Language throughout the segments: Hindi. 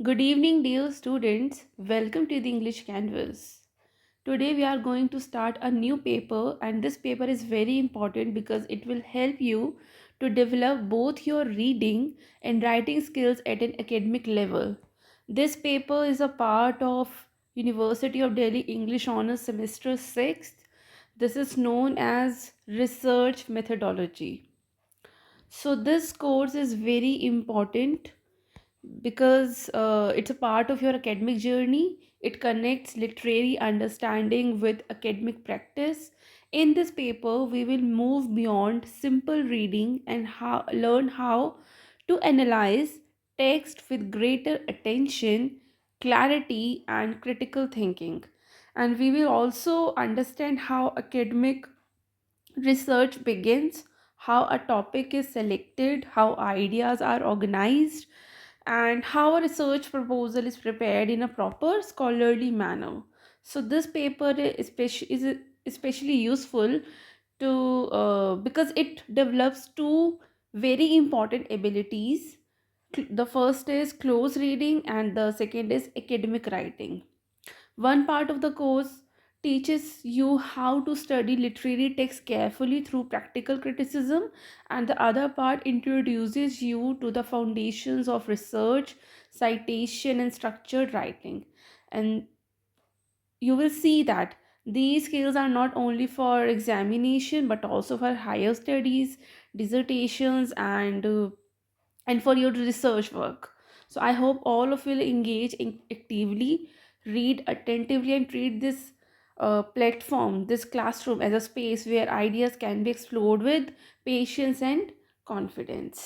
Good evening, dear students. Welcome to the English Canvas. Today, we are going to start a new paper, and this paper is very important because it will help you to develop both your reading and writing skills at an academic level. This paper is a part of University of Delhi English Honours Semester 6th. This is known as Research Methodology. So, this course is very important because it's a part of your academic journey. It connects literary understanding with academic practice. In this paper, we will move beyond simple reading and learn how to analyze text with greater attention, clarity, and critical thinking. And we will also understand how academic research begins, how a topic is selected, how ideas are organized, and how a research proposal is prepared in a proper scholarly manner. So this paper is especially useful to because it develops two very important abilities. The first is close reading and the second is academic writing. One part of the course teaches you how to study literary text carefully through practical criticism, and the other part introduces you to the foundations of research, citation, and structured writing. And you will see that these skills are not only for examination but also for higher studies, dissertations, and for your research work. So I hope all of you will engage actively, read attentively, and treat this platform, this classroom, as a space where ideas can be explored with patience and confidence.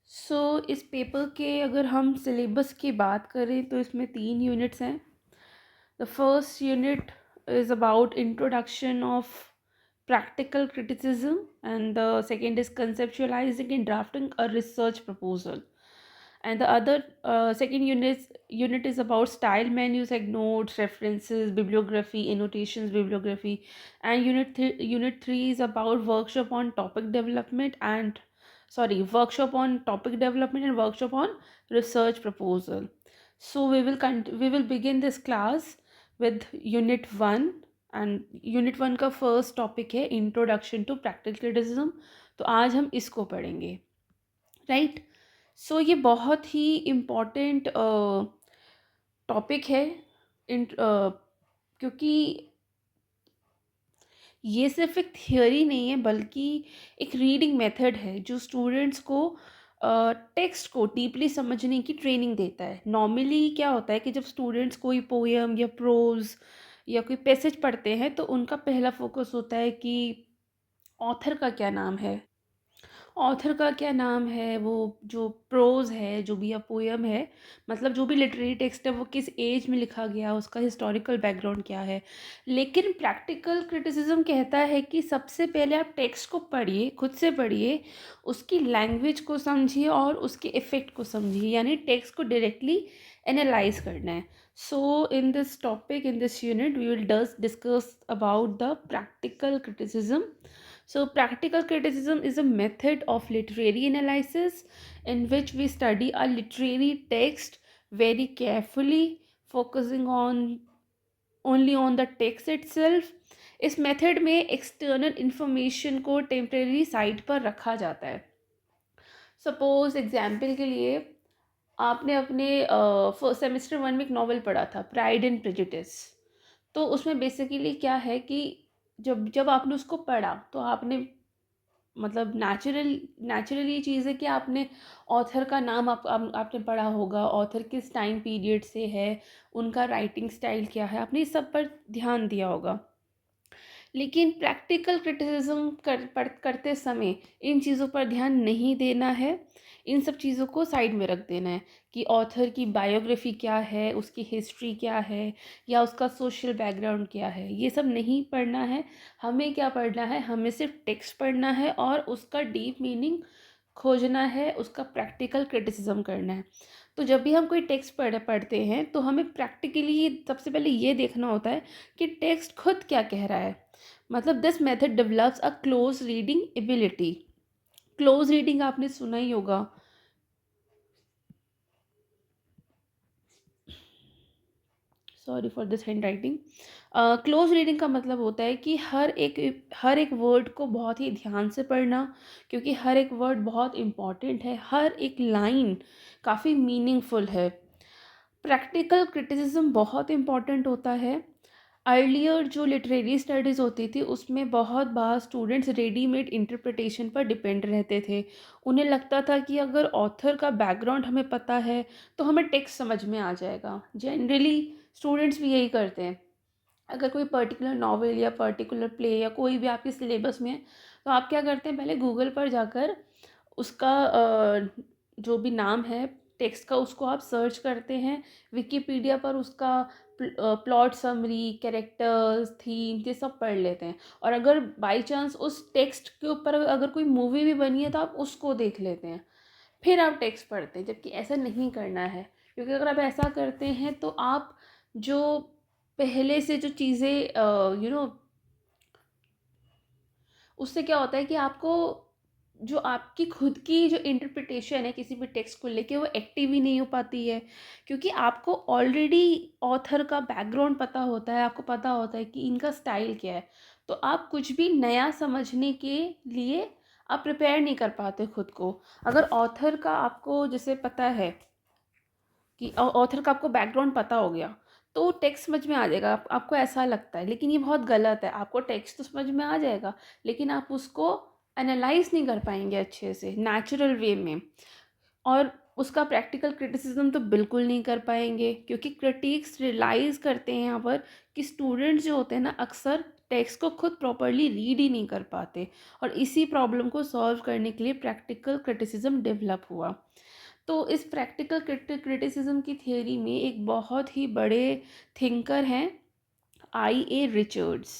सो इस पेपर के अगर हम सिलेबस की बात करें तो इसमें 3 यूनिट्स हैं. The first unit is about introduction of practical criticism, and the second is conceptualizing and drafting a research proposal, and the other second unit is about style menus like notes, references, bibliography, annotations, bibliography. And unit 3 is about workshop on topic development and workshop on research proposal. So we will begin this class with unit 1. And unit 1 का फर्स्ट टॉपिक है इंट्रोडक्शन टू प्रैक्टिकल क्रिटिसिज्म. तो आज हम इसको पढ़ेंगे, राइट. सो ये बहुत ही इम्पॉर्टेंट टॉपिक है क्योंकि ये सिर्फ एक थियोरी नहीं है बल्कि एक रीडिंग मेथड है जो स्टूडेंट्स को टेक्स्ट को डीपली समझने की ट्रेनिंग देता है. नॉर्मली क्या होता है कि जब स्टूडेंट्स कोई पोएम या प्रोज या कोई पैसेज पढ़ते हैं तो उनका पहला फोकस होता है कि ऑथर का क्या नाम है, ऑथर का क्या नाम है, वो जो प्रोज़ है, जो भी या पोएम है, मतलब जो भी लिटरेरी टेक्स्ट है वो किस एज में लिखा गया, उसका हिस्टोरिकल बैकग्राउंड क्या है. लेकिन प्रैक्टिकल क्रिटिसिज्म कहता है कि सबसे पहले आप टेक्स्ट को पढ़िए, खुद से पढ़िए, उसकी लैंग्वेज को समझिए और उसके इफ़ेक्ट को समझिए, यानी टेक्स्ट को डायरेक्टली एनालाइज करना है. So in this topic, in this unit, we will discuss about the practical criticism. So, practical criticism is a method of literary analysis in which we study a literary text very carefully, focusing on only on the text itself. इस मेथड में एक्सटर्नल इंफॉर्मेशन को टेम्परेरी साइड पर रखा जाता है. सपोज एग्जाम्पल के लिए आपने अपने सेमेस्टर 1 में एक नॉवल पढ़ा था, प्राइड एंड प्रेजुडिस. तो उसमें बेसिकली क्या है कि जब जब आपने उसको पढ़ा तो आपने, मतलब नेचुरली ये चीज़ है कि आपने ऑथर का नाम आपने पढ़ा होगा, ऑथर किस टाइम पीरियड से है, उनका राइटिंग स्टाइल क्या है, आपने इस सब पर ध्यान दिया होगा. लेकिन प्रैक्टिकल क्रिटिसिज्म करते समय इन चीज़ों पर ध्यान नहीं देना है. इन सब चीज़ों को साइड में रख देना है कि ऑथर की बायोग्राफी क्या है, उसकी हिस्ट्री क्या है, या उसका सोशल बैकग्राउंड क्या है, ये सब नहीं पढ़ना है. हमें क्या पढ़ना है, हमें सिर्फ टेक्स्ट पढ़ना है और उसका डीप मीनिंग खोजना है, उसका प्रैक्टिकल क्रिटिसिज्म करना है. तो जब भी हम कोई टेक्स्ट पढ़ते हैं तो हमें प्रैक्टिकली सबसे पहले ये देखना होता है कि टेक्स्ट खुद क्या कह रहा है. मतलब this method develops a close reading ability. Close reading आपने सुना ही होगा. Sorry for this hand writing. Close reading का मतलब होता है कि हर एक वर्ड को बहुत ही ध्यान से पढ़ना, क्योंकि हर एक वर्ड बहुत इम्पॉर्टेंट है, हर एक लाइन काफ़ी मीनिंगफुल है। प्रैक्टिकल क्रिटिसिज्म बहुत इम्पॉर्टेंट होता है। अर्लियर जो लिटरेरी स्टडीज़ होती थी उसमें बहुत बार स्टूडेंट्स रेडीमेड इंटरप्रिटेशन पर डिपेंड रहते थे। उन्हें लगता था कि अगर ऑथर का बैकग्राउंड हमें पता है तो हमें टेक्स्ट समझ में आ जाएगा। जनरली स्टूडेंट्स भी यही करते हैं। अगर कोई पर्टिकुलर नॉवेल या पर्टिकुलर प्ले या कोई भी आपके सिलेबस में है तो आप क्या करते हैं, पहले गूगल पर जाकर उसका जो भी नाम है टेक्स्ट का उसको आप सर्च करते हैं। विकिपीडिया पर उसका प्लॉट समरी, कैरेक्टर्स, थीम ये सब पढ़ लेते हैं। और अगर बाय चांस उस टेक्स्ट के ऊपर अगर कोई मूवी भी बनी है तो आप उसको देख लेते हैं, फिर आप टेक्स्ट पढ़ते हैं। जबकि ऐसा नहीं करना है, क्योंकि अगर आप ऐसा करते हैं तो आप जो पहले से जो चीज़ें उससे क्या होता है कि आपको जो आपकी खुद की जो इंटरप्रिटेशन है किसी भी टेक्स्ट को लेके वो एक्टिव ही नहीं हो पाती है, क्योंकि आपको ऑलरेडी ऑथर का बैकग्राउंड पता होता है, आपको पता होता है कि इनका स्टाइल क्या है। तो आप कुछ भी नया समझने के लिए आप प्रिपेयर नहीं कर पाते खुद को। अगर ऑथर का आपको जैसे पता है कि ऑथर का आपको बैकग्राउंड पता हो गया तो टेक्स्ट समझ में आ जाएगा। आपको ऐसा लगता है, लेकिन ये बहुत गलत है। आपको टेक्स्ट तो समझ में आ जाएगा लेकिन आप उसको एनालाइज नहीं कर पाएंगे अच्छे से नेचुरल वे में। और उसका प्रैक्टिकल क्रिटिसिज्म तो बिल्कुल नहीं कर पाएंगे, क्योंकि क्रिटिक्स रियलाइज करते हैं यहाँ पर कि स्टूडेंट्स जो होते हैं ना अक्सर टेक्स्ट को खुद प्रॉपरली रीड ही नहीं कर पाते। और इसी प्रॉब्लम को सॉल्व करने के लिए प्रैक्टिकल क्रिटिसिज्म डेवलप हुआ। तो इस प्रैक्टिकल क्रिटिसिज्म की थियोरी में एक बहुत ही बड़े थिंकर हैं, IA रिचर्ड्स।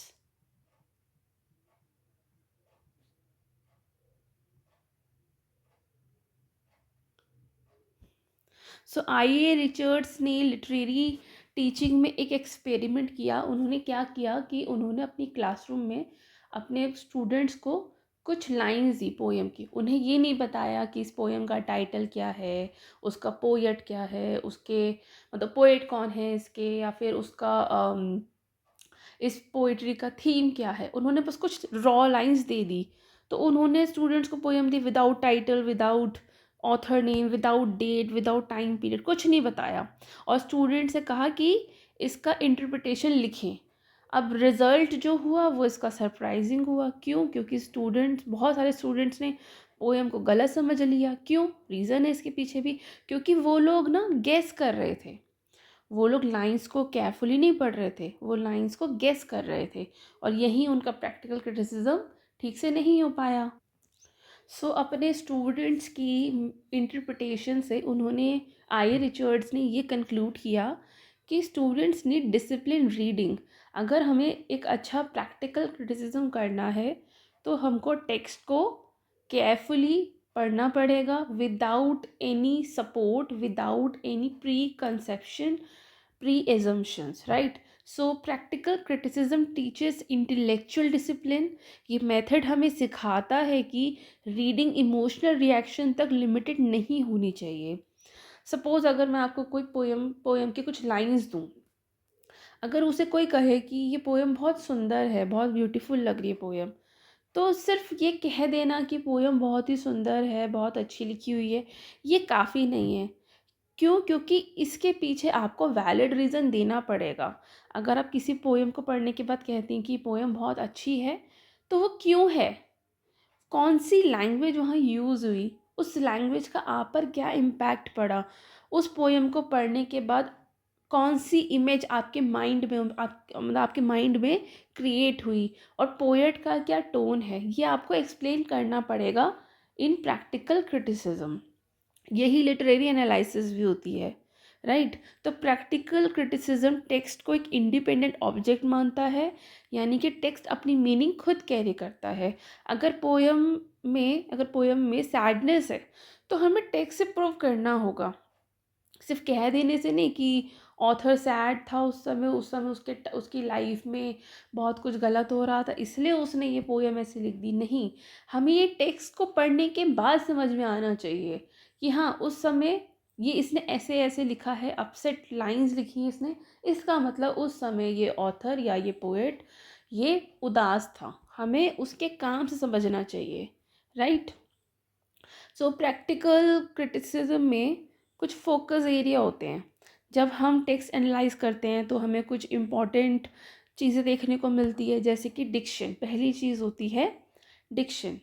सो IA रिचर्ड्स ने लिटरेरी टीचिंग में एक एक्सपेरिमेंट किया। उन्होंने क्या किया कि उन्होंने अपनी क्लासरूम में अपने स्टूडेंट्स को कुछ लाइंस दी पोएम की। उन्हें ये नहीं बताया कि इस पोएम का टाइटल क्या है, उसका पोएट क्या है, उसके मतलब पोएट कौन है इसके, या फिर उसका इस पोइट्री का थीम क्या है। उन्होंने बस कुछ रॉ लाइंस दे दी। तो उन्होंने स्टूडेंट्स को पोएम दी without title, without author name, without date, without time period, कुछ नहीं बताया। और स्टूडेंट से कहा कि इसका इंटरप्रिटेशन लिखें। अब रिज़ल्ट जो हुआ वो इसका सरप्राइजिंग हुआ। क्यों? क्योंकि बहुत सारे स्टूडेंट्स ने पोएम को गलत समझ लिया। क्यों? रीज़न है इसके पीछे भी, क्योंकि वो लोग ना गेस कर रहे थे। वो लोग लाइंस को केयरफुली नहीं पढ़ रहे थे, वो लाइंस को गेस कर रहे थे। और यही उनका प्रैक्टिकल क्रिटिसिज्म ठीक से नहीं हो पाया। अपने स्टूडेंट्स की इंटरप्रिटेशन से उन्होंने IA रिचर्ड्स ने ये कंक्लूड किया कि स्टूडेंट्स नीड डिसिप्लिन रीडिंग। अगर हमें एक अच्छा प्रैक्टिकल क्रिटिसिज्म करना है तो हमको टेक्स्ट को केयरफुली पढ़ना पड़ेगा, without any support, without any pre conception, pre-assumptions, right? So practical criticism teaches intellectual discipline। ये मेथड हमें सिखाता है कि रीडिंग इमोशनल रिएक्शन तक लिमिटेड नहीं होनी चाहिए। सपोज अगर मैं आपको कोई पोएम के कुछ लाइंस दूँ, अगर उसे कोई कहे कि ये पोएम बहुत सुंदर है, बहुत ब्यूटीफुल लग रही है पोएम, तो सिर्फ ये कह देना कि पोएम बहुत ही सुंदर है, बहुत अच्छी लिखी हुई है, ये काफ़ी नहीं है। क्यों? क्योंकि इसके पीछे आपको वैलिड रीज़न देना पड़ेगा। अगर आप किसी पोएम को पढ़ने के बाद कहती हैं कि पोएम बहुत अच्छी है, तो वो क्यों है? कौन सी लैंग्वेज वहाँ यूज़ हुई? उस लैंग्वेज का आप पर क्या इम्पैक्ट पड़ा? उस पोएम को पढ़ने के बाद कौन सी इमेज आपके माइंड में मतलब आपके माइंड में क्रिएट हुई? और पोएट का क्या टोन है? ये आपको एक्सप्लेन करना पड़ेगा इन प्रैक्टिकल क्रिटिसिज्म। यही लिटरेरी एनालिसिस भी होती है, राइट? तो प्रैक्टिकल क्रिटिसिज्म टेक्स्ट को एक इंडिपेंडेंट ऑब्जेक्ट मानता है, यानी कि टेक्स्ट अपनी मीनिंग खुद कैरी करता है। अगर पोएम में सैडनेस है तो हमें टेक्स्ट से प्रूव करना होगा, सिर्फ कह देने से नहीं कि ऑथर सैड था उस समय उसकी लाइफ में बहुत कुछ गलत हो रहा था इसलिए उसने ये पोएम ऐसे लिख दी। नहीं, हमें ये टेक्स्ट को पढ़ने के बाद समझ में आना चाहिए कि हाँ उस समय ये इसने ऐसे ऐसे लिखा है, अपसेट लाइंस लिखी हैं इसने, इसका मतलब उस समय ये ऑथर या ये पोएट ये उदास था। हमें उसके काम से समझना चाहिए, राइट। सो प्रैक्टिकल क्रिटिसिज्म में कुछ फोकस एरिया होते हैं। जब हम टेक्स्ट एनालाइज करते हैं तो हमें कुछ इम्पॉर्टेंट चीज़ें देखने को मिलती है, जैसे कि डिक्शन। पहली चीज़ होती है डिक्शन।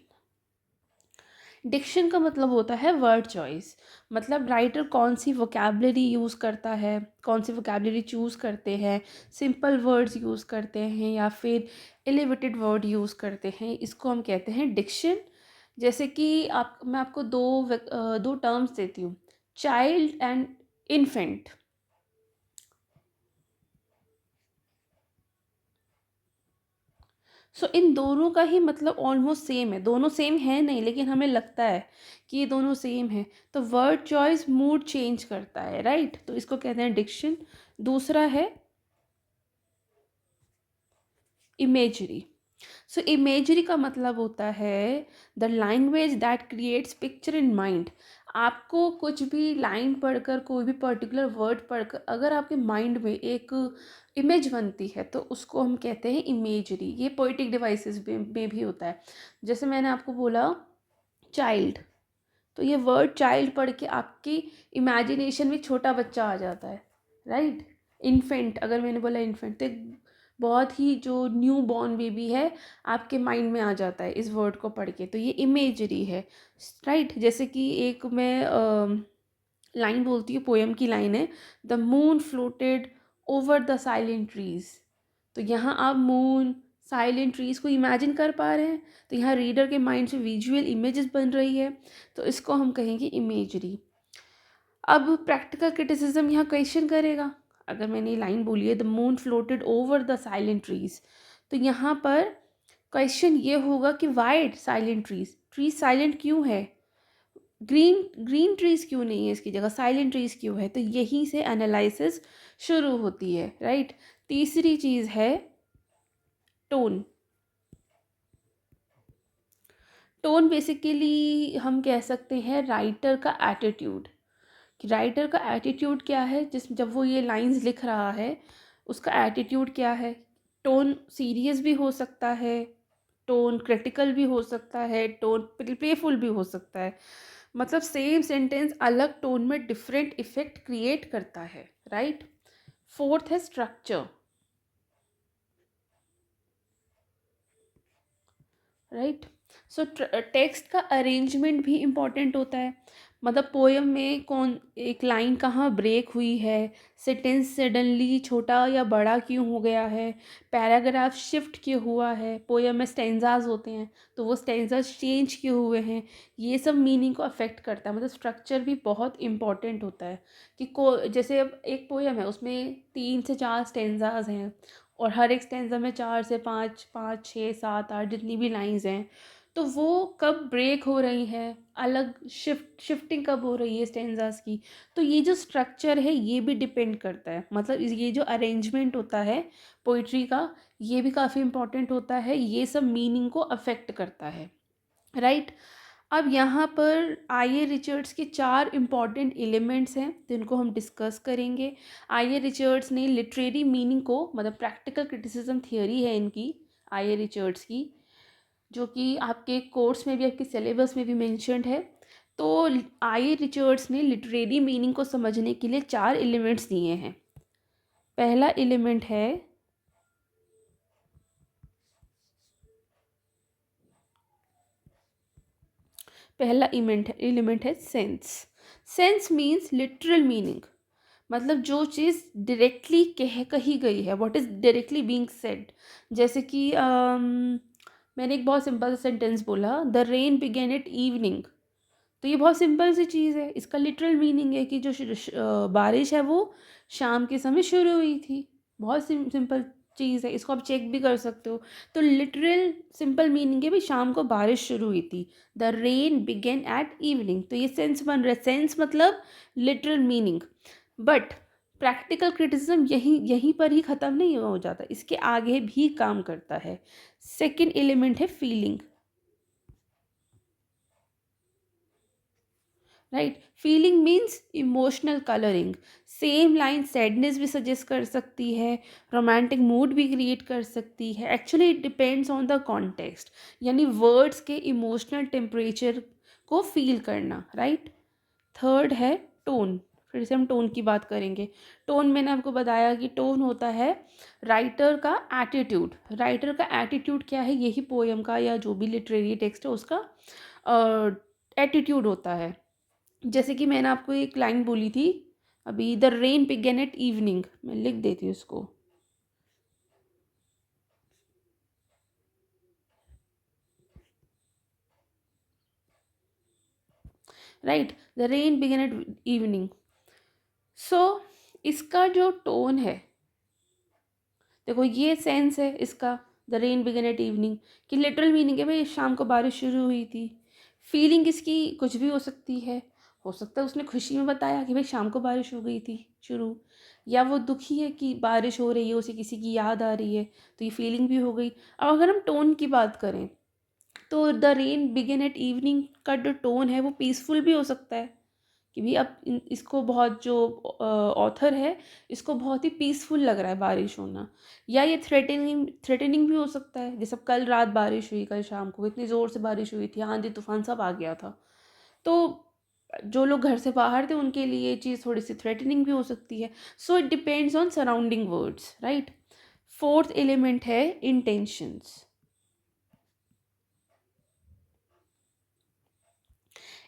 डिक्शन का मतलब होता है वर्ड चॉइस, मतलब राइटर कौन सी वोकैबलरी यूज़ करता है, कौन सी वोकैबलरी चूज़ करते हैं, सिंपल वर्ड्स यूज़ करते हैं या फिर एलिवेटेड वर्ड यूज़ करते हैं, इसको हम कहते हैं डिक्शन। जैसे कि मैं आपको दो टर्म्स देती हूँ, चाइल्ड एंड इन्फेंट। सो इन दोनों का ही मतलब ऑलमोस्ट सेम है, दोनों सेम है नहीं लेकिन हमें लगता है कि ये दोनों सेम है। तो वर्ड चॉइस मूड चेंज करता है, राइट, तो इसको कहते हैं डिक्शन। दूसरा है इमेजरी। सो इमेजरी का मतलब होता है the language that creates picture in mind. आपको कुछ भी लाइन पढ़कर, कोई भी पर्टिकुलर वर्ड पढ़कर अगर आपके माइंड में एक इमेज बनती है तो उसको हम कहते हैं इमेजरी। ये पोइटिक डिवाइसेस में भी होता है। जैसे मैंने आपको बोला चाइल्ड, तो ये वर्ड चाइल्ड पढ़ के आपकी इमेजिनेशन में छोटा बच्चा आ जाता है, राइट। इन्फेंट, अगर मैंने बोला इन्फेंट, तो एक बहुत ही जो न्यू बॉर्न बेबी है आपके माइंड में आ जाता है इस वर्ड को पढ़ के, तो ये इमेजरी है, राइट। जैसे कि एक मैं लाइन बोलती हूँ, पोएम की लाइन है, the moon floated over the silent trees. तो यहाँ आप मून, साइलेंट ट्रीज को इमेजिन कर पा रहे हैं, तो यहाँ रीडर के माइंड से विजुअल इमेजेस बन रही है, तो इसको हम कहेंगे इमेजरी। अब प्रैक्टिकल क्रिटिसिज्म यहाँ क्वेश्चन करेगा। अगर मैंने ये लाइन बोली है the moon floated over the silent trees, तो यहाँ पर क्वेश्चन ये होगा कि why silent trees, trees silent क्यों है, ग्रीन ग्रीन ट्रीज क्यों नहीं है इसकी जगह, साइलेंट ट्रीज क्यों है। तो यहीं से एनालिसिस शुरू होती है, राइट। तीसरी चीज़ है टोन। टोन बेसिकली हम कह सकते हैं राइटर का एटीट्यूड, कि राइटर का एटीट्यूड क्या है, जिस जब वो ये लाइंस लिख रहा है उसका एटीट्यूड क्या है। टोन सीरियस भी हो सकता है, टोन क्रिटिकल भी हो सकता है, टोन प्लेफुल भी हो सकता है, मतलब सेम सेंटेंस अलग टोन में डिफरेंट इफेक्ट क्रिएट करता है, राइट। फोर्थ है स्ट्रक्चर, राइट। सो टेक्स्ट का अरेंजमेंट भी इम्पॉर्टेंट होता है, मतलब पोएम में कौन एक लाइन कहाँ ब्रेक हुई है, सेंटेंस सडनली छोटा या बड़ा क्यों हो गया है, पैराग्राफ शिफ्ट क्यों हुआ है, पोएम में स्टेंजाज होते हैं तो वो स्टेंजाज चेंज क्यों हुए हैं, ये सब मीनिंग को अफेक्ट करता है। मतलब स्ट्रक्चर भी बहुत इम्पॉर्टेंट होता है कि जैसे अब एक पोएम है उसमें 3 से 4 स्टेंजाज हैं और हर एक स्टेंजा में 4 से 5, 5, 6, 7, 8 जितनी भी लाइंस हैं, तो वो कब ब्रेक हो रही हैं, अलग शिफ्टिंग कब हो रही है स्टेंजास की, तो ये जो स्ट्रक्चर है ये भी डिपेंड करता है। मतलब ये जो अरेंजमेंट होता है पोइट्री का, ये भी काफ़ी इम्पोर्टेंट होता है, ये सब मीनिंग को अफेक्ट करता है, राइट। अब यहाँ पर आई ए रिचर्ड्स के 4 इम्पॉर्टेंट एलिमेंट्स हैं जिनको हम डिस्कस करेंगे। आई ए रिचर्ड्स ने लिटरेरी मीनिंग को, मतलब प्रैक्टिकल क्रिटिसिज्म थियोरी है इनकी, आई ए रिचर्ड्स की, जो कि आपके कोर्स में भी, आपके सिलेबस में भी मेंशन्ड है। तो आई ए रिचर्ड्स ने लिटरेरी मीनिंग को समझने के लिए 4 एलिमेंट्स दिए हैं। पहला एलिमेंट है एलिमेंट है sense. Sense means literal meaning, मतलब जो चीज़ डायरेक्टली कही गई है, what is directly being said. जैसे कि मैंने एक बहुत सिंपल सेंटेंस बोला, the rain began at evening, तो ये बहुत सिंपल सी चीज़ है, इसका लिटरल मीनिंग है कि जो बारिश है वो शाम के समय शुरू हुई थी। बहुत सिंपल चीज़ है, इसको आप चेक भी कर सकते हो। तो लिटरल सिंपल मीनिंग है भी शाम को बारिश शुरू हुई थी, the rain began at evening, तो ये सेंस बन रहा है। सेंस मतलब literal meaning. But practical criticism यहीं यहीं पर ही ख़त्म नहीं हो जाता, इसके आगे भी काम करता है। सेकेंड एलिमेंट है feeling, right. Feeling means emotional colouring. Same line sadness भी सजेस्ट कर सकती है, रोमांटिक मूड भी क्रिएट कर सकती है। Actually it depends on the context, यानी वर्ड्स के इमोशनल टेम्परेचर को फील करना, राइट। थर्ड है टोन। फिर से हम टोन की बात करेंगे। टोन मैंने आपको बताया कि टोन होता है राइटर का एटीट्यूड। राइटर का एटीट्यूड क्या है, यही पोएम का या जो भी लिटरेरी टेक्स्ट है उसका एटीट्यूड होता है। जैसे कि मैंने आपको एक लाइन बोली थी अभी, the rain began at evening, मैं लिख देती हूँ उसको। Right, the rain began at evening. So इसका जो टोन है, देखो ये सेंस है इसका, the rain began at evening, कि लिटरल मीनिंग है भाई शाम को बारिश शुरू हुई थी। फीलिंग इसकी कुछ भी हो सकती है। हो सकता है उसने खुशी में बताया कि भाई शाम को बारिश हो गई थी शुरू, या वो दुखी है कि बारिश हो रही है, उसे किसी की याद आ रही है, तो ये फीलिंग भी हो गई। अब अगर हम टोन की बात करें तो the rain began at evening का जो टोन है वो पीसफुल भी हो सकता है, कि भी अब इसको बहुत जो ऑथर है इसको बहुत ही पीसफुल लग रहा है बारिश होना। या ये थ्रेटनिंग थ्रेटनिंग भी हो सकता है, जैसे कल रात बारिश हुई, कल शाम को इतनी ज़ोर से बारिश हुई थी, आंधी तूफान सब आ गया था। तो जो लोग घर से बाहर थे उनके लिए ये चीज़ थोड़ी सी थ्रेटनिंग भी हो सकती है। So it depends on surrounding words, right. Fourth element है intentions.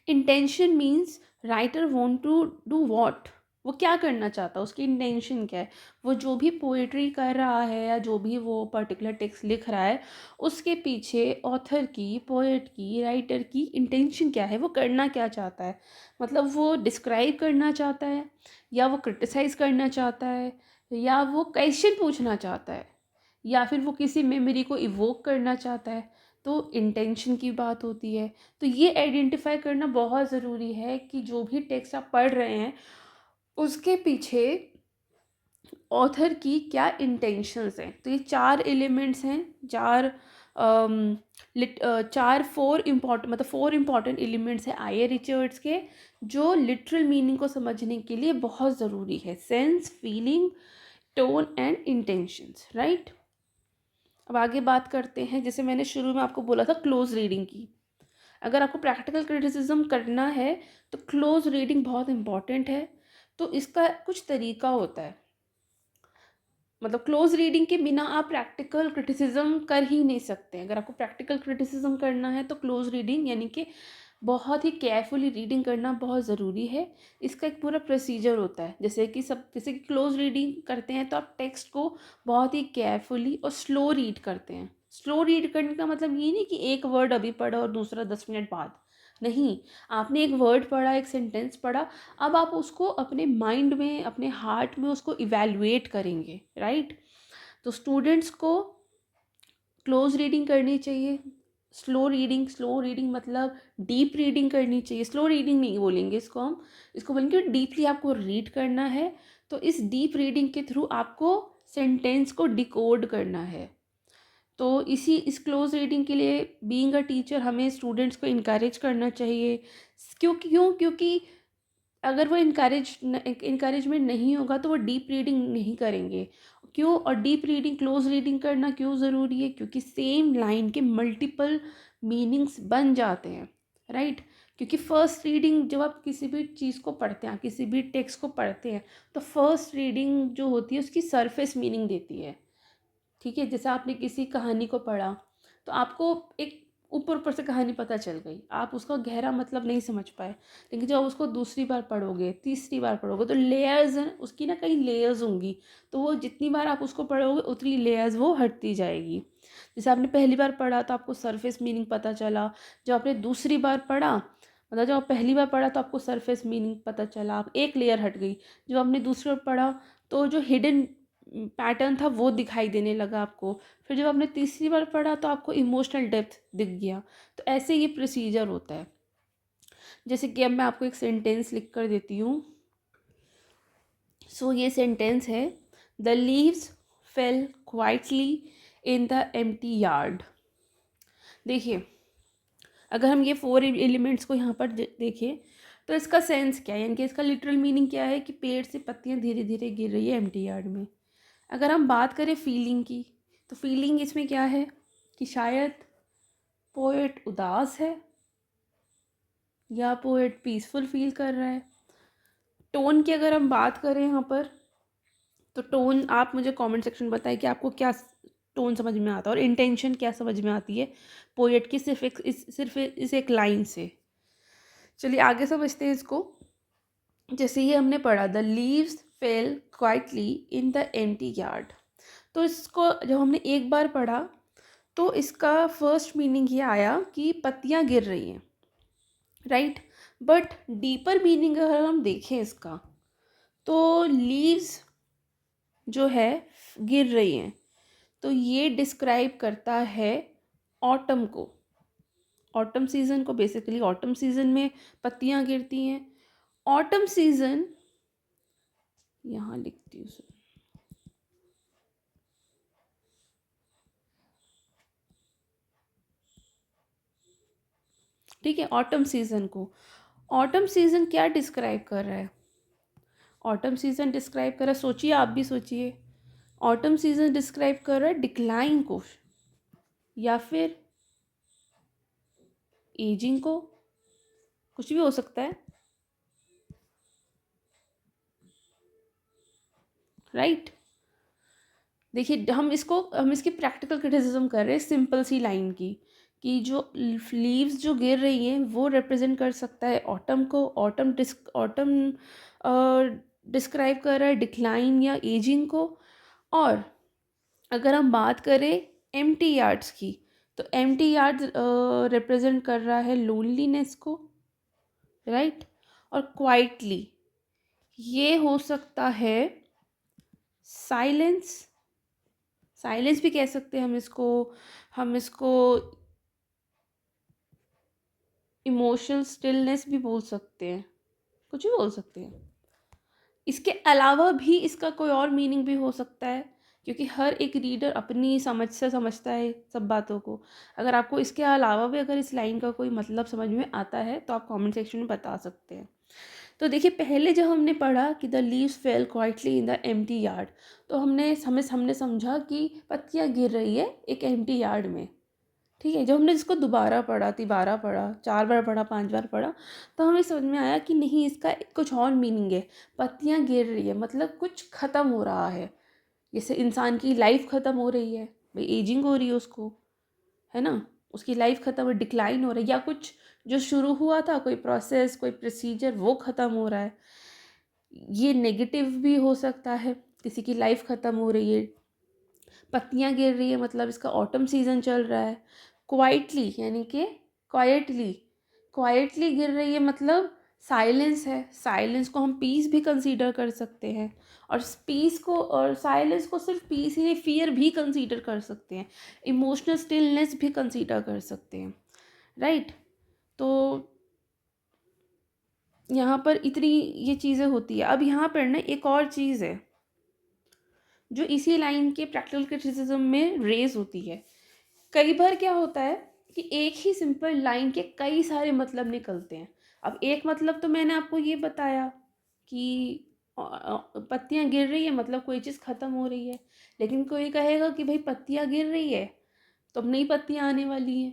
Intention means writer want to do what, वो क्या करना चाहता है, उसकी इंटेंशन क्या है। वो जो भी पोइट्री कर रहा है या जो भी वो पर्टिकुलर टेक्स्ट लिख रहा है, उसके पीछे ऑथर की, पोएट की, राइटर की इंटेंशन क्या है, वो करना क्या चाहता है। मतलब वो डिस्क्राइब करना चाहता है, या वो क्रिटिसाइज करना चाहता है, या वो क्वेश्चन पूछना चाहता है, या फिर वो किसी मेमोरी को इवोक करना चाहता है। तो इंटेंशन की बात होती है। तो ये आइडेंटिफाई करना बहुत ज़रूरी है कि जो भी टेक्स्ट आप पढ़ रहे हैं उसके पीछे ऑथर की क्या इंटेंशंस हैं। तो ये चार एलिमेंट्स हैं, चार चार फोर इम्पॉर्टेंट, मतलब फोर इम्पॉर्टेंट एलिमेंट्स हैं आई ए रिचर्ड्स के, जो लिटरल मीनिंग को समझने के लिए बहुत ज़रूरी है। Sense, feeling, tone and intentions, right. अब आगे बात करते हैं, जैसे मैंने शुरू में आपको बोला था क्लोज रीडिंग की। अगर आपको प्रैक्टिकल क्रिटिसिज्म करना है तो क्लोज रीडिंग बहुत इंपॉर्टेंट है। तो इसका कुछ तरीका होता है, मतलब क्लोज रीडिंग के बिना आप प्रैक्टिकल क्रिटिसिज्म कर ही नहीं सकते। अगर आपको प्रैक्टिकल क्रिटिसिज्म करना है तो क्लोज रीडिंग यानी कि बहुत ही केयरफुली रीडिंग करना बहुत ज़रूरी है। इसका एक पूरा प्रोसीजर होता है, जैसे कि क्लोज रीडिंग करते हैं तो आप टेक्स्ट को बहुत ही केयरफुली और स्लो रीड करते हैं। स्लो रीड करने का मतलब ये नहीं कि एक वर्ड अभी पढ़ा और दूसरा 10 मिनट बाद, नहीं। आपने एक वर्ड पढ़ा, एक सेंटेंस पढ़ा, अब आप उसको अपने माइंड में, अपने हार्ट में उसको इवैल्यूएट करेंगे, राइट। तो स्टूडेंट्स को क्लोज रीडिंग करनी चाहिए। स्लो रीडिंग मतलब डीप रीडिंग करनी चाहिए। स्लो रीडिंग नहीं बोलेंगे इसको हम, इसको बोलेंगे डीपली आपको रीड करना है। तो इस डीप रीडिंग के थ्रू आपको सेंटेंस को डिकोड करना है। तो इस क्लोज रीडिंग के लिए बीइंग अ टीचर हमें स्टूडेंट्स को इनकरेज करना चाहिए। क्योंकि अगर वो इनकरेजमेंट नहीं होगा तो वो डीप रीडिंग नहीं करेंगे। क्यों, और डीप रीडिंग, क्लोज रीडिंग करना क्यों ज़रूरी है, क्योंकि सेम लाइन के मल्टीपल मीनिंग्स बन जाते हैं, राइट। क्योंकि फर्स्ट रीडिंग जब आप किसी भी चीज़ को पढ़ते हैं, किसी भी टेक्स्ट को पढ़ते हैं, तो फर्स्ट रीडिंग जो होती है उसकी सरफेस मीनिंग देती है, ठीक है। जैसे आपने किसी कहानी को पढ़ा तो आपको एक ऊपर ऊपर से कहानी पता चल गई, आप उसका गहरा मतलब नहीं समझ पाए। लेकिन जब उसको दूसरी बार पढ़ोगे, तीसरी बार पढ़ोगे, तो लेयर्स हैं उसकी ना, कई लेयर्स होंगी। तो वो जितनी बार आप उसको पढ़ोगे उतनी लेयर्स वो हटती जाएगी। जैसे आपने पहली बार पढ़ा तो आपको सरफेस मीनिंग पता चला, जब आपने दूसरी बार पढ़ा, मतलब जब आप पहली बार पढ़ा तो आपको सरफेस मीनिंग पता चला, आप एक लेयर हट गई। जब आपने दूसरी बार पढ़ा तो जो हिडन पैटर्न था वो दिखाई देने लगा आपको। फिर जब आपने तीसरी बार पढ़ा तो आपको इमोशनल डेप्थ दिख गया। तो ऐसे ये प्रोसीजर होता है। जैसे कि अब मैं आपको एक सेंटेंस लिख कर देती हूँ। सो ये सेंटेंस है, the leaves fail quietly in the empty yard. देखिए, अगर हम ये फोर एलिमेंट्स को यहाँ पर देखें तो इसका सेंस क्या है, यानी कि इसका लिटरल मीनिंग क्या है कि पेड़ से पत्तियां धीरे धीरे गिर रही है एम्प्टी यार्ड में। अगर हम बात करें फीलिंग की, तो फीलिंग इसमें क्या है कि शायद पोएट उदास है या पोएट पीसफुल फील कर रहा है। टोन की अगर हम बात करें यहाँ पर, तो टोन आप मुझे कमेंट सेक्शन में बताएं कि आपको क्या टोन समझ में आता है और इंटेंशन क्या समझ में आती है पोएट की सिर्फ इस एक लाइन से। चलिए आगे समझते हैं इसको। जैसे ये हमने पढ़ा, the leaves fail quietly in the empty yard. तो इसको जब हमने एक बार पढ़ा तो इसका फर्स्ट मीनिंग ये आया कि पत्तियां गिर रही हैं, राइट। बट डीपर मीनिंग अगर हम देखें इसका, तो लीव्स जो है गिर रही हैं, तो ये डिस्क्राइब करता है ऑटम को, ऑटम सीजन को। बेसिकली ऑटम सीजन में पत्तियां गिरती हैं। ऑटम सीजन यहाँ लिखती हूँ, ठीक है। ऑटम सीजन को, ऑटम सीजन क्या डिस्क्राइब कर रहा है? ऑटम सीजन डिस्क्राइब कर रहा है, सोचिए, आप भी सोचिए। ऑटम सीजन डिस्क्राइब कर रहा है डिक्लाइन को या फिर एजिंग को, कुछ भी हो सकता है, राइट। देखिए हम इसकी प्रैक्टिकल क्रिटिसिज्म कर रहे हैं सिंपल सी लाइन की, कि जो लीव्स जो गिर रही हैं वो रिप्रेजेंट कर सकता है ऑटम को। ऑटम डिस्क्राइब कर रहा है डिक्लाइन या एजिंग को। और अगर हम बात करें एम्प्टी यार्ड्स की, तो एम्प्टी यार्ड्स रिप्रेजेंट कर रहा है लोनलीनेस को, राइट। और क्वाइटली ये हो सकता है साइलेंस, साइलेंस भी कह सकते हैं हम इसको इमोशनल स्टिलनेस भी बोल सकते हैं, कुछ भी बोल सकते हैं। इसके अलावा भी इसका कोई और मीनिंग भी हो सकता है, क्योंकि हर एक रीडर अपनी समझ से समझता है सब बातों को। अगर आपको इसके अलावा भी अगर इस लाइन का कोई मतलब समझ में आता है तो आप कमेंट सेक्शन में बता सकते हैं। तो देखिए पहले जब हमने पढ़ा कि the leaves fail quietly in the empty yard, तो हमने समझा कि पत्तियां गिर रही है एक एम्प्टी यार्ड में, ठीक है। जब हमने इसको दोबारा पढ़ा, तिबारा पढ़ा, 4 बार पढ़ा, 5 बार पढ़ा, तो हमें समझ में आया कि नहीं, इसका कुछ और मीनिंग है। पत्तियां गिर रही है मतलब कुछ ख़त्म हो रहा है, जैसे इंसान की लाइफ ख़त्म हो रही है, भाई एजिंग हो रही है उसको, है ना, उसकी लाइफ ख़त्म है, डिक्लाइन हो रहा है, या कुछ जो शुरू हुआ था कोई प्रोसेस कोई प्रोसीजर वो ख़त्म हो रहा है। ये नेगेटिव भी हो सकता है, किसी की लाइफ ख़त्म हो रही है। पत्तियां गिर रही है मतलब इसका ऑटम सीजन चल रहा है। क्वाइटली यानी कि क्वाइटली, क्वाइटली गिर रही है मतलब साइलेंस है। साइलेंस को हम पीस भी कंसीडर कर सकते हैं, और पीस को और साइलेंस को सिर्फ पीस ही नहीं, फियर भी कंसीडर कर सकते हैं, इमोशनल स्टिलनेस भी कंसीडर कर सकते हैं, राइट। तो यहाँ पर इतनी ये चीज़ें होती है। अब यहाँ पर ना एक और चीज़ है जो इसी लाइन के प्रैक्टिकल क्रिटिसिज्म में रेज होती है। कई बार क्या होता है कि एक ही सिंपल लाइन के कई सारे मतलब निकलते हैं। अब एक मतलब तो मैंने आपको ये बताया कि पत्तियां गिर रही है मतलब कोई चीज़ ख़त्म हो रही है, लेकिन कोई कहेगा कि भाई पत्तियां गिर रही है तो अब नई पत्तियां आने वाली हैं,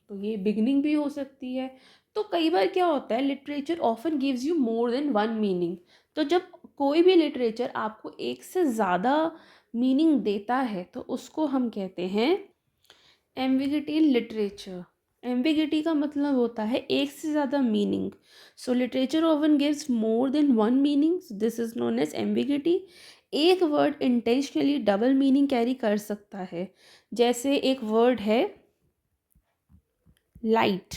तो ये बिगनिंग भी हो सकती है। तो कई बार क्या होता है, literature often gives you more than one meaning. तो जब कोई भी लिटरेचर आपको एक से ज़्यादा मीनिंग देता है तो उसको हम कहते हैं एम्बिगिटी इन लिटरेचर। एम्बिगिटी का मतलब होता है एक से ज़्यादा meaning. So literature often gives more than one meaning, this is known as ambiguity. एक word intentionally double meaning carry कर सकता है। जैसे एक वर्ड है लाइट,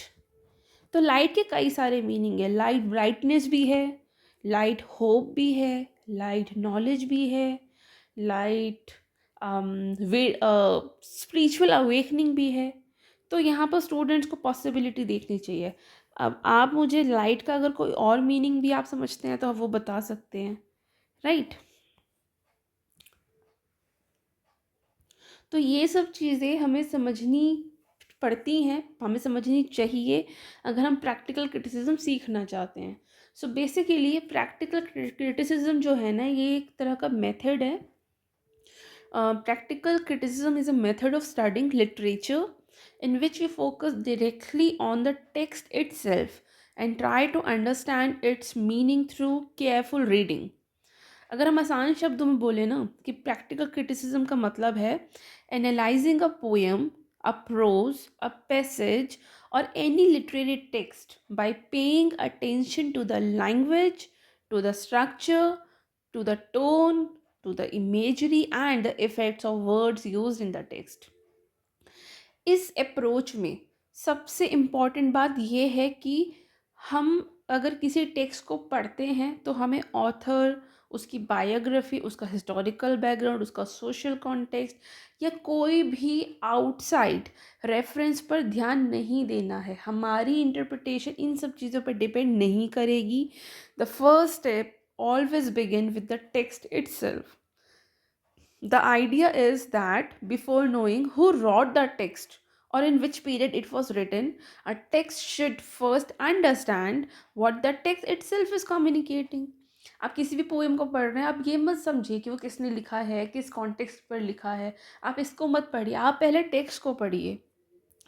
तो लाइट के कई सारे मीनिंग है। लाइट ब्राइटनेस भी है, लाइट होप भी है, लाइट नॉलेज भी है, लाइट स्पिरिचुअल अवेकनिंग भी है। तो यहाँ पर स्टूडेंट्स को पॉसिबिलिटी देखनी चाहिए। अब आप मुझे लाइट का अगर कोई और मीनिंग भी आप समझते हैं तो आप वो बता सकते हैं, राइट। तो ये सब चीज़ें हमें समझनी पड़ती हैं, हमें समझनी चाहिए अगर हम प्रैक्टिकल क्रिटिसिज्म सीखना चाहते हैं। सो बेसिकली ये प्रैक्टिकल क्रिटिसिज्म जो है ना, ये एक तरह का मेथड है. Practical criticism is a method of studying literature in which we focus directly on the text itself and try to understand its meaning through careful reading. अगर हम आसान शब्दों में बोले ना कि प्रैक्टिकल क्रिटिसिज्म का मतलब है analysing a poem, a prose, a passage और any literary text by paying attention to the language, to the structure, to the tone, to the imagery and the effects of words used in the text. इस अप्रोच में सबसे इम्पॉर्टेंट बात यह है कि हम अगर किसी टेक्स्ट को पढ़ते हैं तो हमें ऑथर, उसकी बायोग्राफी, उसका हिस्टोरिकल बैकग्राउंड, उसका सोशल कॉन्टेक्स्ट या कोई भी आउटसाइड रेफरेंस पर ध्यान नहीं देना है. हमारी इंटरप्रिटेशन इन सब चीज़ों पर डिपेंड नहीं करेगी. The first step always begin with the text itself. The idea is that before knowing who wrote the text or in which period it was written, a text should first understand what the text itself is communicating. आप किसी भी पोएम को पढ़ रहे हैं, आप ये मत समझिए कि वो किसने लिखा है, किस कॉन्टेक्स्ट पर लिखा है. आप इसको मत पढ़िए, आप पहले टेक्स्ट को पढ़िए.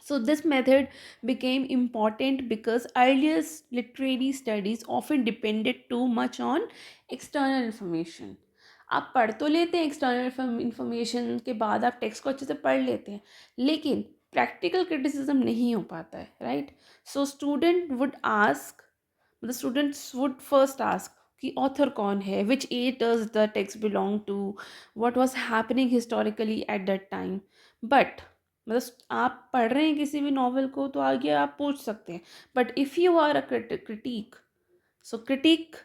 So this method became important because earlier literary studies often depended too much on external information. आप पढ़ तो लेते हैं एक्सटर्नल इंफॉर्मेशन के बाद आप टेक्स्ट को अच्छे से पढ़ लेते हैं, लेकिन प्रैक्टिकल क्रिटिसिज्म नहीं हो पाता है, right. So students would first ask कि ऑथर कौन है, which age does the text belong to, what was happening historically at that time. But मतलब आप पढ़ रहे हैं किसी भी नॉवल को तो आगे आप पूछ सकते हैं. But if you are a critique, so critique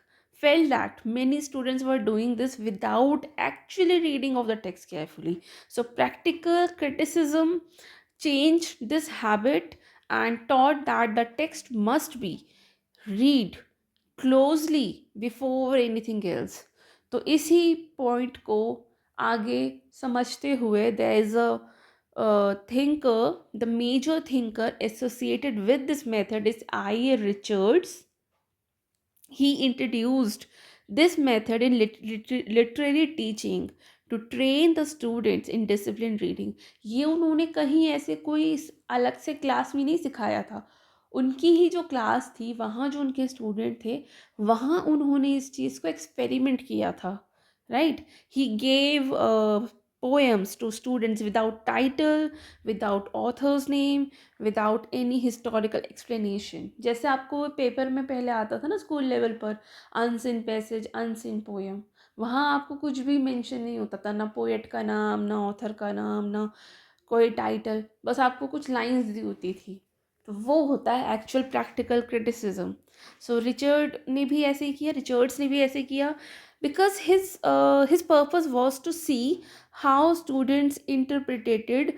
felt that many students were doing this without actually reading of the text carefully. So practical criticism changed this habit and taught that the text must be read closely before anything else. तो इसी पॉइंट को आगे समझते हुए there is a thinker, the major thinker associated with this method is I. Richards. He introduced this method in literary teaching to train the students in disciplined reading. ये उन्होंने कहीं ऐसे कोई अलग से क्लास में नहीं सिखाया था. उनकी ही जो क्लास थी, वहाँ जो उनके स्टूडेंट थे, वहाँ उन्होंने इस चीज़ को एक्सपेरिमेंट किया था, right. He gave poems to students without title, without author's name, without any historical explanation. जैसे आपको पेपर में पहले आता था ना स्कूल लेवल पर, अनसीन पैसेज, अनसीन पोएम, वहाँ आपको कुछ भी मेंशन नहीं होता था, ना पोएट का नाम, ना ऑथर का नाम, ना कोई टाइटल, बस आपको कुछ लाइंस दी होती थी. तो वो होता है एक्चुअल प्रैक्टिकल क्रिटिसिज्म. सो रिचर्ड्स ने भी ऐसे किया because his purpose was to see how students interpreted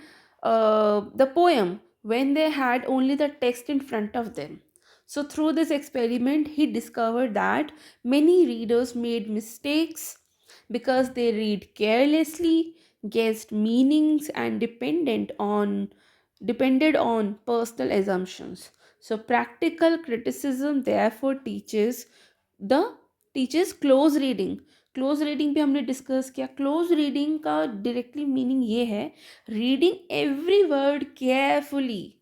the poem when they had only the text in front of them. So through this experiment he discovered that many readers made mistakes because they read carelessly, guessed meanings and depended on personal assumptions. So practical criticism therefore the teaches close reading. Close reading भी हमने डिस्कस किया. क्लोज रीडिंग का डायरेक्टली मीनिंग ये है reading every word carefully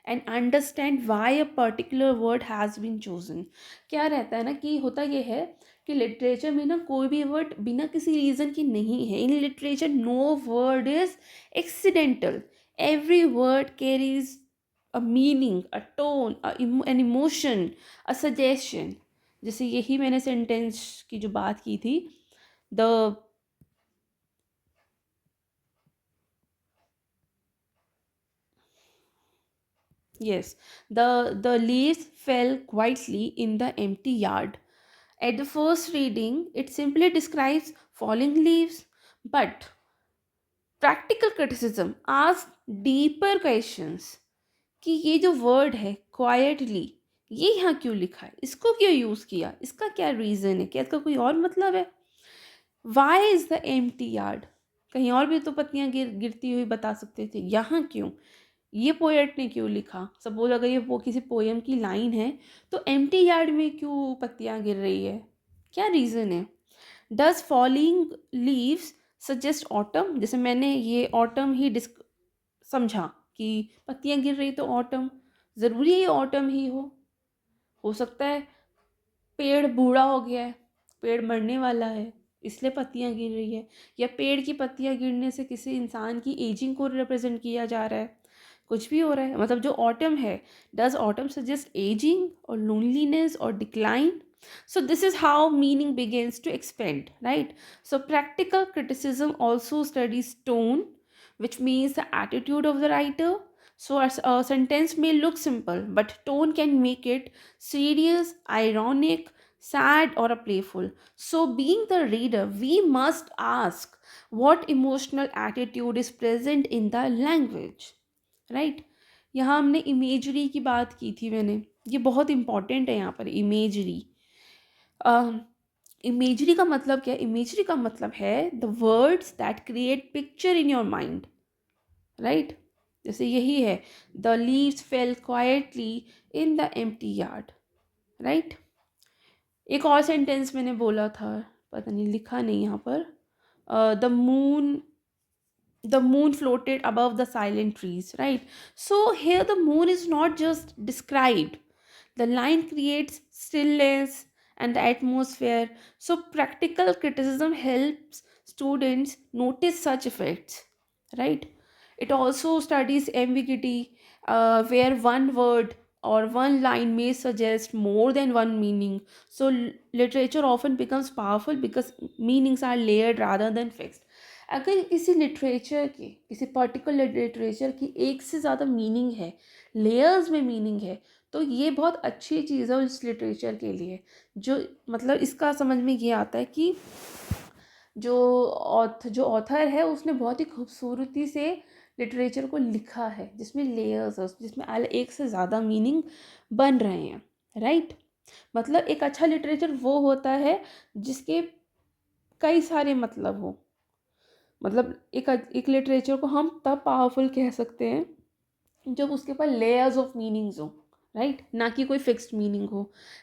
and understand why a particular word has been chosen. क्या रहता है ना कि होता ये है कि लिटरेचर में ना कोई भी वर्ड बिना किसी रीज़न की नहीं है. In literature no word is accidental. Every word carries a meaning, a tone, an emotion, a suggestion. जैसे यही मैंने सेंटेंस की जो बात की थी, the yes, the leaves fell quietly in the empty yard. At the first reading it simply describes falling leaves, but practical criticism asks deeper questions कि ये जो वर्ड है क्वाइटली, ये यहाँ क्यों लिखा है, इसको क्यों यूज़ किया, इसका क्या रीज़न है, क्या इसका कोई और मतलब है. Why is the empty yard, कहीं और भी तो पत्तियाँ गिरती हुई बता सकते थे, यहाँ क्यों. ये पोएट ने क्यों लिखा? सपोज अगर ये वो किसी पोएम की लाइन है तो एम्प्टी यार्ड में क्यों पत्तियां गिर रही है? क्या रीज़न है? Does falling leaves suggest autumn? जैसे मैंने ये ऑटम ही समझा कि पत्तियां गिर रही तो ऑटम, ज़रूरी है ये ऑटम ही हो सकता है पेड़ बूढ़ा हो गया है, पेड़ मरने वाला है, इसलिए पत्तियां गिर रही है, या पेड़ की पत्तियां गिरने से किसी इंसान की एजिंग को रिप्रेजेंट किया जा रहा है, कुछ भी हो रहा है। मतलब जो ऑटम है, डज ऑटम सजेस्ट एजिंग और लोनलीनेस और decline? So this is how meaning begins to expand, right? So practical criticism also studies tone, which means the attitude of the writer. So a sentence may look simple, but tone can make it serious, ironic, sad, or a playful. So being the reader, we must ask what emotional attitude is present in the language, right? यहाँ हमने इमेजरी की बात की थी, मैंने, ये बहुत इंपॉर्टेंट है यहाँ पर इमेजरी। इमेजरी का मतलब क्या है? इमेजरी का मतलब है the words that create picture in your mind, right? जैसे यही है, the leaves fail quietly in the empty yard, right? एक और सेंटेंस मैंने बोला था, पता नहीं लिखा नहीं यहाँ पर, the moon floated above the silent trees, right? So here the moon is not just described, the line creates stillness and the atmosphere. So practical criticism helps students notice such effects, right? It also studies ambiguity, where one word or one line may suggest more than one meaning. So literature often becomes powerful because meanings are layered rather than fixed. अगर किसी लिटरेचर की, किसी पर्टिकुलर लिटरेचर की एक से ज़्यादा मीनिंग है, लेयर्स में मीनिंग है, तो ये बहुत अच्छी चीज़ है उस लिटरेचर के लिए। जो मतलब इसका समझ में ये आता है कि जो ऑथर है उसने बहुत ही खूबसूरती से लिटरेचर को लिखा है, जिसमें लेयर्स है, जिसमें एक से ज़्यादा मीनिंग बन रहे हैं, राइट? मतलब एक अच्छा लिटरेचर वो होता है जिसके कई सारे मतलब हो। मतलब एक लिटरेचर को हम तब पावरफुल कह सकते हैं जब उसके पास लेयर्स ऑफ मीनिंग्स हो, राइट? ना कि कोई फिक्स्ड मीनिंग हो।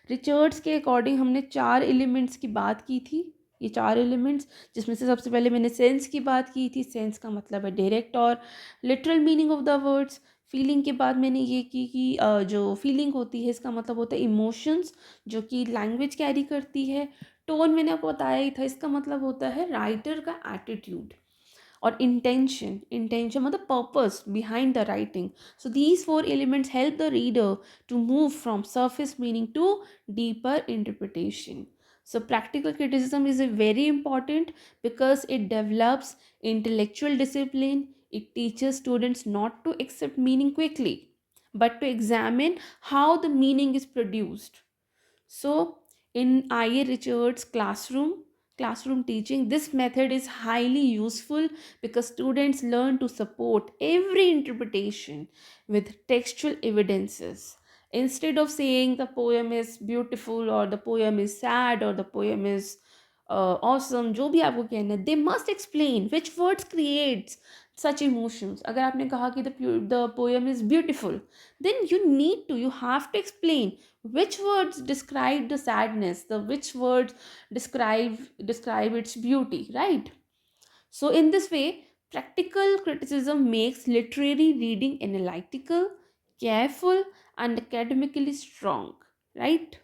रिचर्ड्स के अकॉर्डिंग हमने 4 एलिमेंट्स की बात की थी। ये 4 एलिमेंट्स, जिसमें से सबसे पहले मैंने सेंस की बात की थी। सेंस का मतलब है डायरेक्ट और literal meaning of the words. Feeling के बाद मैंने ये की कि जो फीलिंग होती है इसका मतलब होता है इमोशंस, जो कि लैंग्वेज कैरी करती है। टोन मैंने आपको बताया ही था, इसका मतलब होता है राइटर का एटीट्यूड। और इंटेंशन मतलब purpose behind the writing. So these 4 elements help the reader to move from surface meaning to deeper interpretation. So practical criticism is a very important because it develops intellectual discipline. It teaches students not to accept meaning quickly, but to examine how the meaning is produced. So, in I.A. Richards' classroom teaching, this method is highly useful because students learn to support every interpretation with textual evidences. Instead of saying the poem is beautiful or the poem is sad or the poem is awesome, जो भी आपको कहना है, they must explain which words creates such emotions. अगर आपने कहा कि the poem is beautiful, then you have to explain which words describe the sadness, the which words describe its beauty, right? So in this way, practical criticism makes literary reading analytical, careful, and academically strong, right?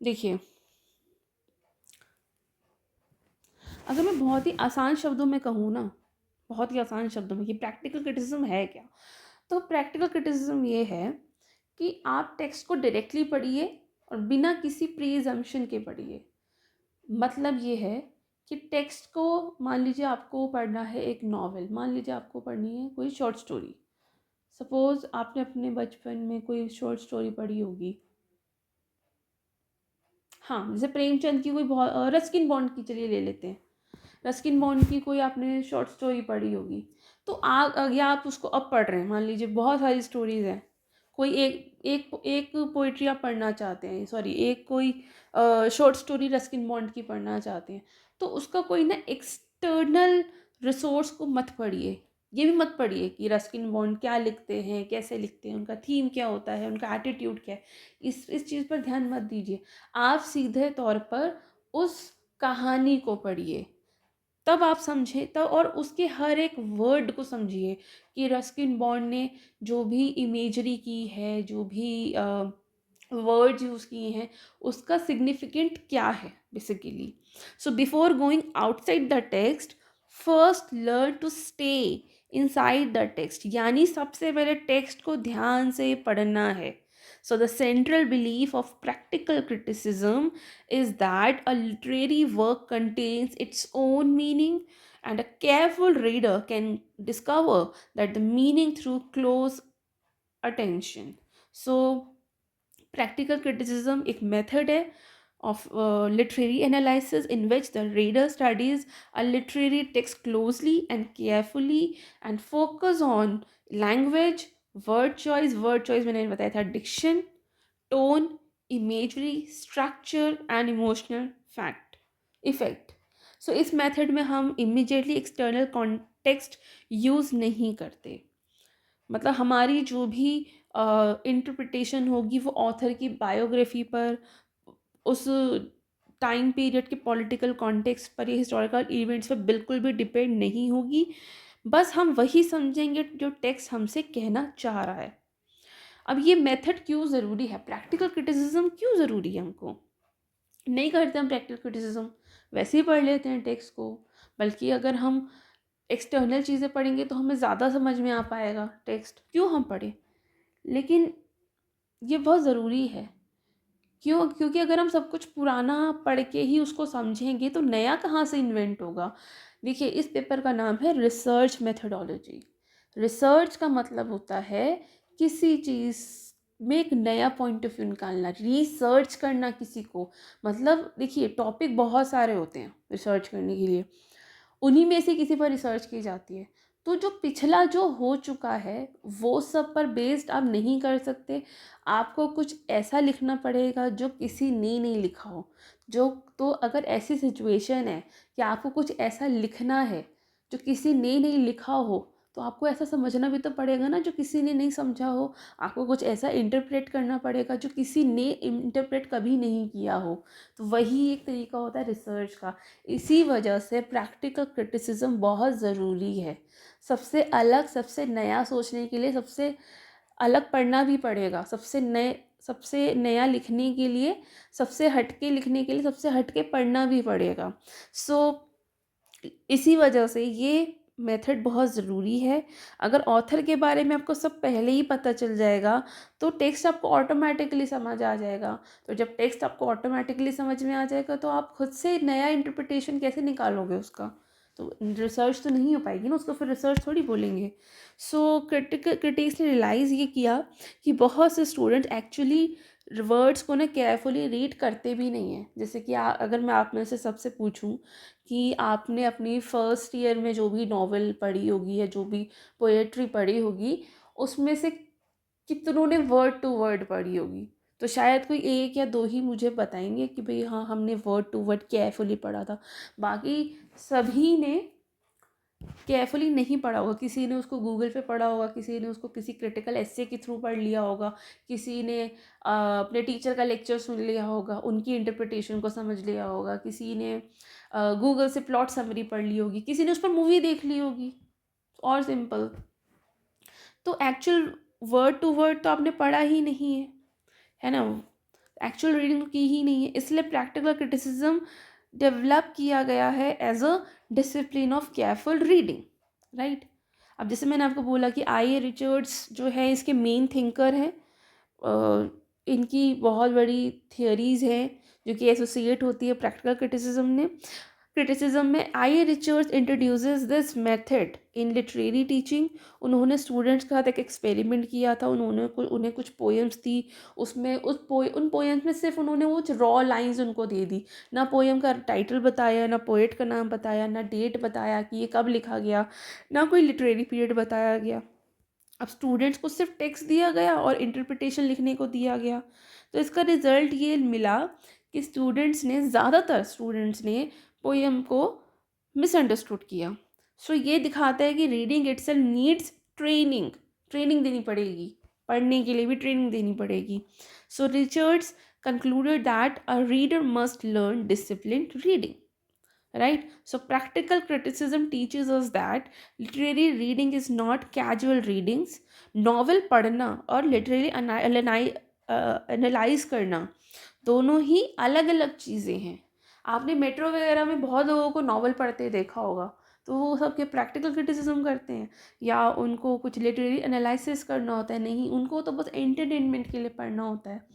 देखिए, अगर मैं बहुत ही आसान शब्दों में कहूँ ना, बहुत ही आसान शब्दों में कि प्रैक्टिकल क्रिटिसिज्म है क्या, तो प्रैक्टिकल क्रिटिसिज्म ये है कि आप टेक्स्ट को डायरेक्टली पढ़िए और बिना किसी प्रीजम्पशन के पढ़िए। मतलब ये है कि टेक्स्ट को, मान लीजिए आपको पढ़ना है एक नॉवेल, मान लीजिए आपको पढ़नी है कोई शॉर्ट स्टोरी। सपोज आपने अपने बचपन में कोई शॉर्ट स्टोरी पढ़ी होगी, हाँ, जैसे प्रेमचंद की कोई बहुत, रस्किन बॉन्ड की चलिए ले लेते हैं, रस्किन बॉन्ड की कोई आपने शॉर्ट स्टोरी पढ़ी होगी, तो या आप उसको अब पढ़ रहे हैं, मान लीजिए बहुत सारी स्टोरीज हैं, कोई एक एक एक पोइट्री आप पढ़ना चाहते हैं, सॉरी एक कोई शॉर्ट स्टोरी रस्किन बॉन्ड की पढ़ना चाहते हैं, तो उसका कोई ना एक्सटर्नल रिसोर्स को मत पढ़िए, ये भी मत पढ़िए कि रस्किन बॉन्ड क्या लिखते हैं, कैसे लिखते हैं, उनका थीम क्या होता है, उनका एटीट्यूड क्या है। इस चीज़ पर ध्यान मत दीजिए। आप सीधे तौर पर उस कहानी को पढ़िए, तब आप समझें, तब और उसके हर एक वर्ड को समझिए कि रस्किन बॉन्ड ने जो भी इमेजरी की है, जो भी वर्ड्स यूज़ किए हैं, उसका सिग्निफिकेंट क्या है basically. So before going outside the text, first learn to stay inside the text, यानी सबसे पहले टेक्स्ट को ध्यान से पढ़ना है। So the central belief of practical criticism is that a literary work contains its own meaning, and a careful reader can discover that the meaning through close attention. So practical criticism एक method है of literary analysis in which the reader studies a literary text closely and carefully and focus on language, word choice मैंने बताया था, diction, tone, imagery, structure and emotional fact effect. So इस मेथड में हम immediately external context यूज़ नहीं करते। मतलब हमारी जो भी इंटरप्रिटेशन होगी वो ऑथर की बायोग्राफी पर, उस टाइम पीरियड के पॉलिटिकल कॉन्टेक्स्ट पर या हिस्टोरिकल इवेंट्स पर बिल्कुल भी डिपेंड नहीं होगी। बस हम वही समझेंगे जो टेक्स्ट हमसे कहना चाह रहा है। अब ये मेथड क्यों ज़रूरी है, प्रैक्टिकल क्रिटिसिज्म क्यों ज़रूरी है? हमको नहीं करते हम प्रैक्टिकल क्रिटिसिज्म, वैसे ही पढ़ लेते हैं टेक्स्ट को। बल्कि अगर हम एक्सटर्नल चीज़ें पढ़ेंगे तो हमें ज़्यादा समझ में आ पाएगा टेक्स्ट, क्यों हम पढ़ें। लेकिन ये बहुत ज़रूरी है। क्यों? क्योंकि अगर हम सब कुछ पुराना पढ़ के ही उसको समझेंगे तो नया कहाँ से इन्वेंट होगा। देखिए, इस पेपर का नाम है रिसर्च मेथडोलॉजी। रिसर्च का मतलब होता है किसी चीज़ में एक नया पॉइंट ऑफ व्यू निकालना, रिसर्च करना किसी को। मतलब देखिए, टॉपिक बहुत सारे होते हैं रिसर्च करने के लिए, उन्हीं में से किसी पर रिसर्च की जाती है। तो जो पिछला जो हो चुका है वो सब पर बेस्ड आप नहीं कर सकते। आपको कुछ ऐसा लिखना पड़ेगा जो किसी ने नहीं लिखा हो। जो तो अगर ऐसी सिचुएशन है कि आपको कुछ ऐसा लिखना है जो किसी ने नहीं लिखा हो, तो आपको ऐसा समझना भी तो पड़ेगा ना जो किसी ने नहीं समझा हो। आपको कुछ ऐसा इंटरप्रेट करना पड़ेगा जो किसी ने इंटरप्रेट कभी नहीं किया हो। तो वही एक तरीका होता है रिसर्च का। इसी वजह से प्रैक्टिकल क्रिटिसिज्म बहुत ज़रूरी है। सबसे अलग, सबसे नया सोचने के लिए सबसे अलग पढ़ना भी पड़ेगा। सबसे नया लिखने के लिए, सबसे हटके लिखने के लिए सबसे हटके पढ़ना भी पड़ेगा। सो इसी वजह से ये मेथड बहुत ज़रूरी है। अगर ऑथर के बारे में आपको सब पहले ही पता चल जाएगा तो टेक्स्ट आपको ऑटोमेटिकली समझ आ जाएगा। तो जब टेक्स्ट आपको ऑटोमेटिकली समझ में आ जाएगा तो आप खुद से नया इंटरप्रिटेशन कैसे निकालोगे उसका? तो रिसर्च तो नहीं हो पाएगी ना, उसको फिर रिसर्च थोड़ी बोलेंगे। सो क्रिटिक्स ने रियलाइज़ ये किया कि बहुत से स्टूडेंट एक्चुअली वर्ड्स को ना केयरफुली रीड करते भी नहीं हैं। जैसे कि अगर मैं आप में से सबसे पूछूं कि आपने अपनी फर्स्ट ईयर में जो भी नॉवेल पढ़ी होगी या जो भी पोएट्री पढ़ी होगी, उसमें से कितनों ने वर्ड टू वर्ड पढ़ी होगी? तो शायद कोई एक या दो ही मुझे बताएंगे कि भाई हाँ, हमने वर्ड टू वर्ड केयरफुली पढ़ा था। बाकी सभी ने केयरफुली नहीं पढ़ा होगा। किसी ने उसको गूगल पे पढ़ा होगा, किसी ने उसको किसी क्रिटिकल एस्से के थ्रू पढ़ लिया होगा, किसी ने अपने टीचर का लेक्चर सुन लिया होगा, उनकी इंटरप्रिटेशन को समझ लिया होगा, किसी ने गूगल से प्लॉट समरी पढ़ ली होगी, किसी ने उस पर मूवी देख ली होगी, और सिंपल। तो एक्चुअल वर्ड टू वर्ड तो आपने पढ़ा ही नहीं है ना? एक्चुअल रीडिंग की ही नहीं है। इसलिए प्रैक्टिकल क्रिटिसिज्म डेवलप किया गया है as a discipline of careful reading, right? अब जैसे मैंने आपको बोला कि आई रिचर्ड्स जो है इसके मेन थिंकर हैं। इनकी बहुत बड़ी थियोरीज हैं जो कि एसोसिएट होती है प्रैक्टिकल क्रिटिसिज्म में। I Richards introduces this method in literary teaching. उन्होंने स्टूडेंट्स के साथ एक एक्सपेरिमेंट किया था। उन्हें कुछ पोएम्स दी। उसमें उन पोएम्स में सिर्फ उन्होंने वो रॉ लाइंस उनको दे दी। ना पोएम का टाइटल बताया, ना पोएट का नाम बताया, ना डेट बताया कि ये कब लिखा गया, ना कोई लिटरेरी पीरियड बताया गया। अब स्टूडेंट्स को सिर्फ टेक्स्ट दिया गया और इंटरप्रिटेशन लिखने को दिया गया। तो इसका रिजल्ट ये मिला कि ज़्यादातर स्टूडेंट्स ने पोएम को मिसअंडरस्टूड किया। सो ये दिखाता है कि reading itself needs training, training देनी पड़ेगी, पढ़ने के लिए भी ट्रेनिंग देनी पड़ेगी. सो Richards concluded that a reader must learn disciplined reading, right? So practical criticism teaches us that literary reading is not casual readings. Novel पढ़ना और लिटरेरी एनालाइज करना दोनों ही अलग अलग चीज़ें हैं. आपने मेट्रो वगैरह में बहुत लोगों को नॉवल पढ़ते देखा होगा, तो वो सब के प्रैक्टिकल क्रिटिसिज्म करते हैं या उनको कुछ लिटरेरी एनालिसिस करना होता है? नहीं, उनको तो बस एंटरटेनमेंट के लिए पढ़ना होता है.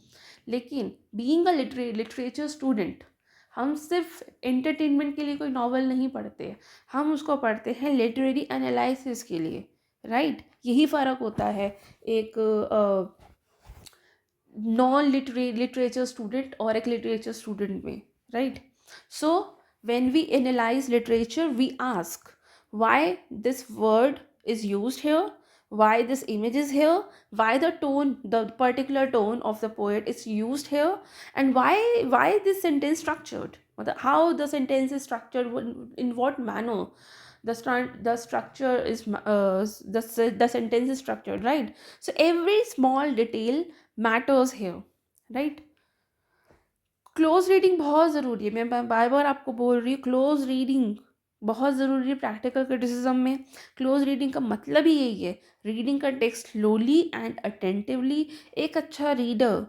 लेकिन बीइंग अ लिटरेचर स्टूडेंट, हम सिर्फ एंटरटेनमेंट के लिए कोई नॉवल नहीं पढ़ते, हम उसको पढ़ते हैं लिटरेरी एनालिसिस के लिए, राइट? यही फ़र्क होता है एक नॉन लिटरेचर स्टूडेंट और एक लिटरेचर स्टूडेंट में, right? So when we analyze literature, we ask why this word is used here, why this image is here, why the tone, the particular tone of the poet is used here, and why this sentence structured, how the sentence is structured, in what manner the structure is, the sentence is structured, right? So every small detail matters here, right? Close reading बहुत ज़रूरी है. मैं बार बार आपको बोल रही हूँ, क्लोज रीडिंग बहुत ज़रूरी है प्रैक्टिकल क्रिटिसिज्म में. क्लोज रीडिंग का मतलब ही यही है, रीडिंग का टेक्स्ट स्लोली एंड अटेंटिवली. एक अच्छा रीडर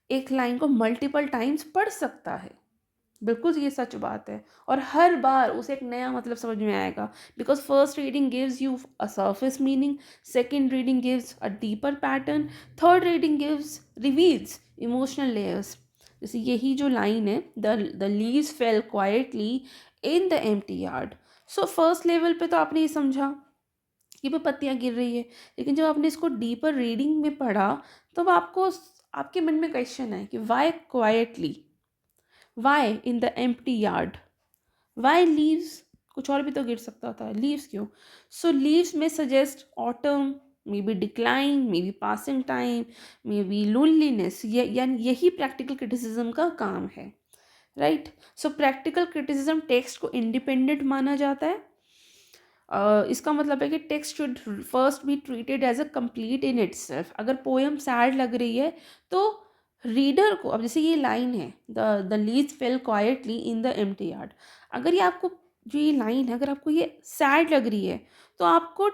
एक लाइन को मल्टीपल टाइम्स पढ़ सकता है, बिल्कुल ये सच बात है, और हर बार उसे एक नया मतलब समझ में आएगा. Because first reading gives you a surface meaning, second reading gives a deeper pattern, third reading gives reveals emotional layers. जैसे यही जो लाइन है, the leaves fail quietly in the empty yard. So first level पे तो आपने ये समझा कि वो पत्तियाँ गिर रही है, लेकिन जब आपने इसको डीपर रीडिंग में पढ़ा तो आपको, आपके मन में क्वेश्चन है कि why quietly, why in the empty yard, why leaves, कुछ और भी तो गिर सकता था, लीव्स क्यों? सो लीव्स में suggest autumn, maybe decline, maybe passing time, maybe loneliness. यानी यही प्रैक्टिकल क्रिटिसिज्म का काम है, right? So practical criticism text को इंडिपेंडेंट माना जाता है. इसका मतलब है कि text should first be treated as a complete in itself. अगर पोएम सैड लग रही है तो रीडर को, अब जैसे ये लाइन है, the leaves fail quietly in the empty yard, अगर ये आपको, जो ये लाइन है, अगर आपको ये सैड लग रही है तो आपको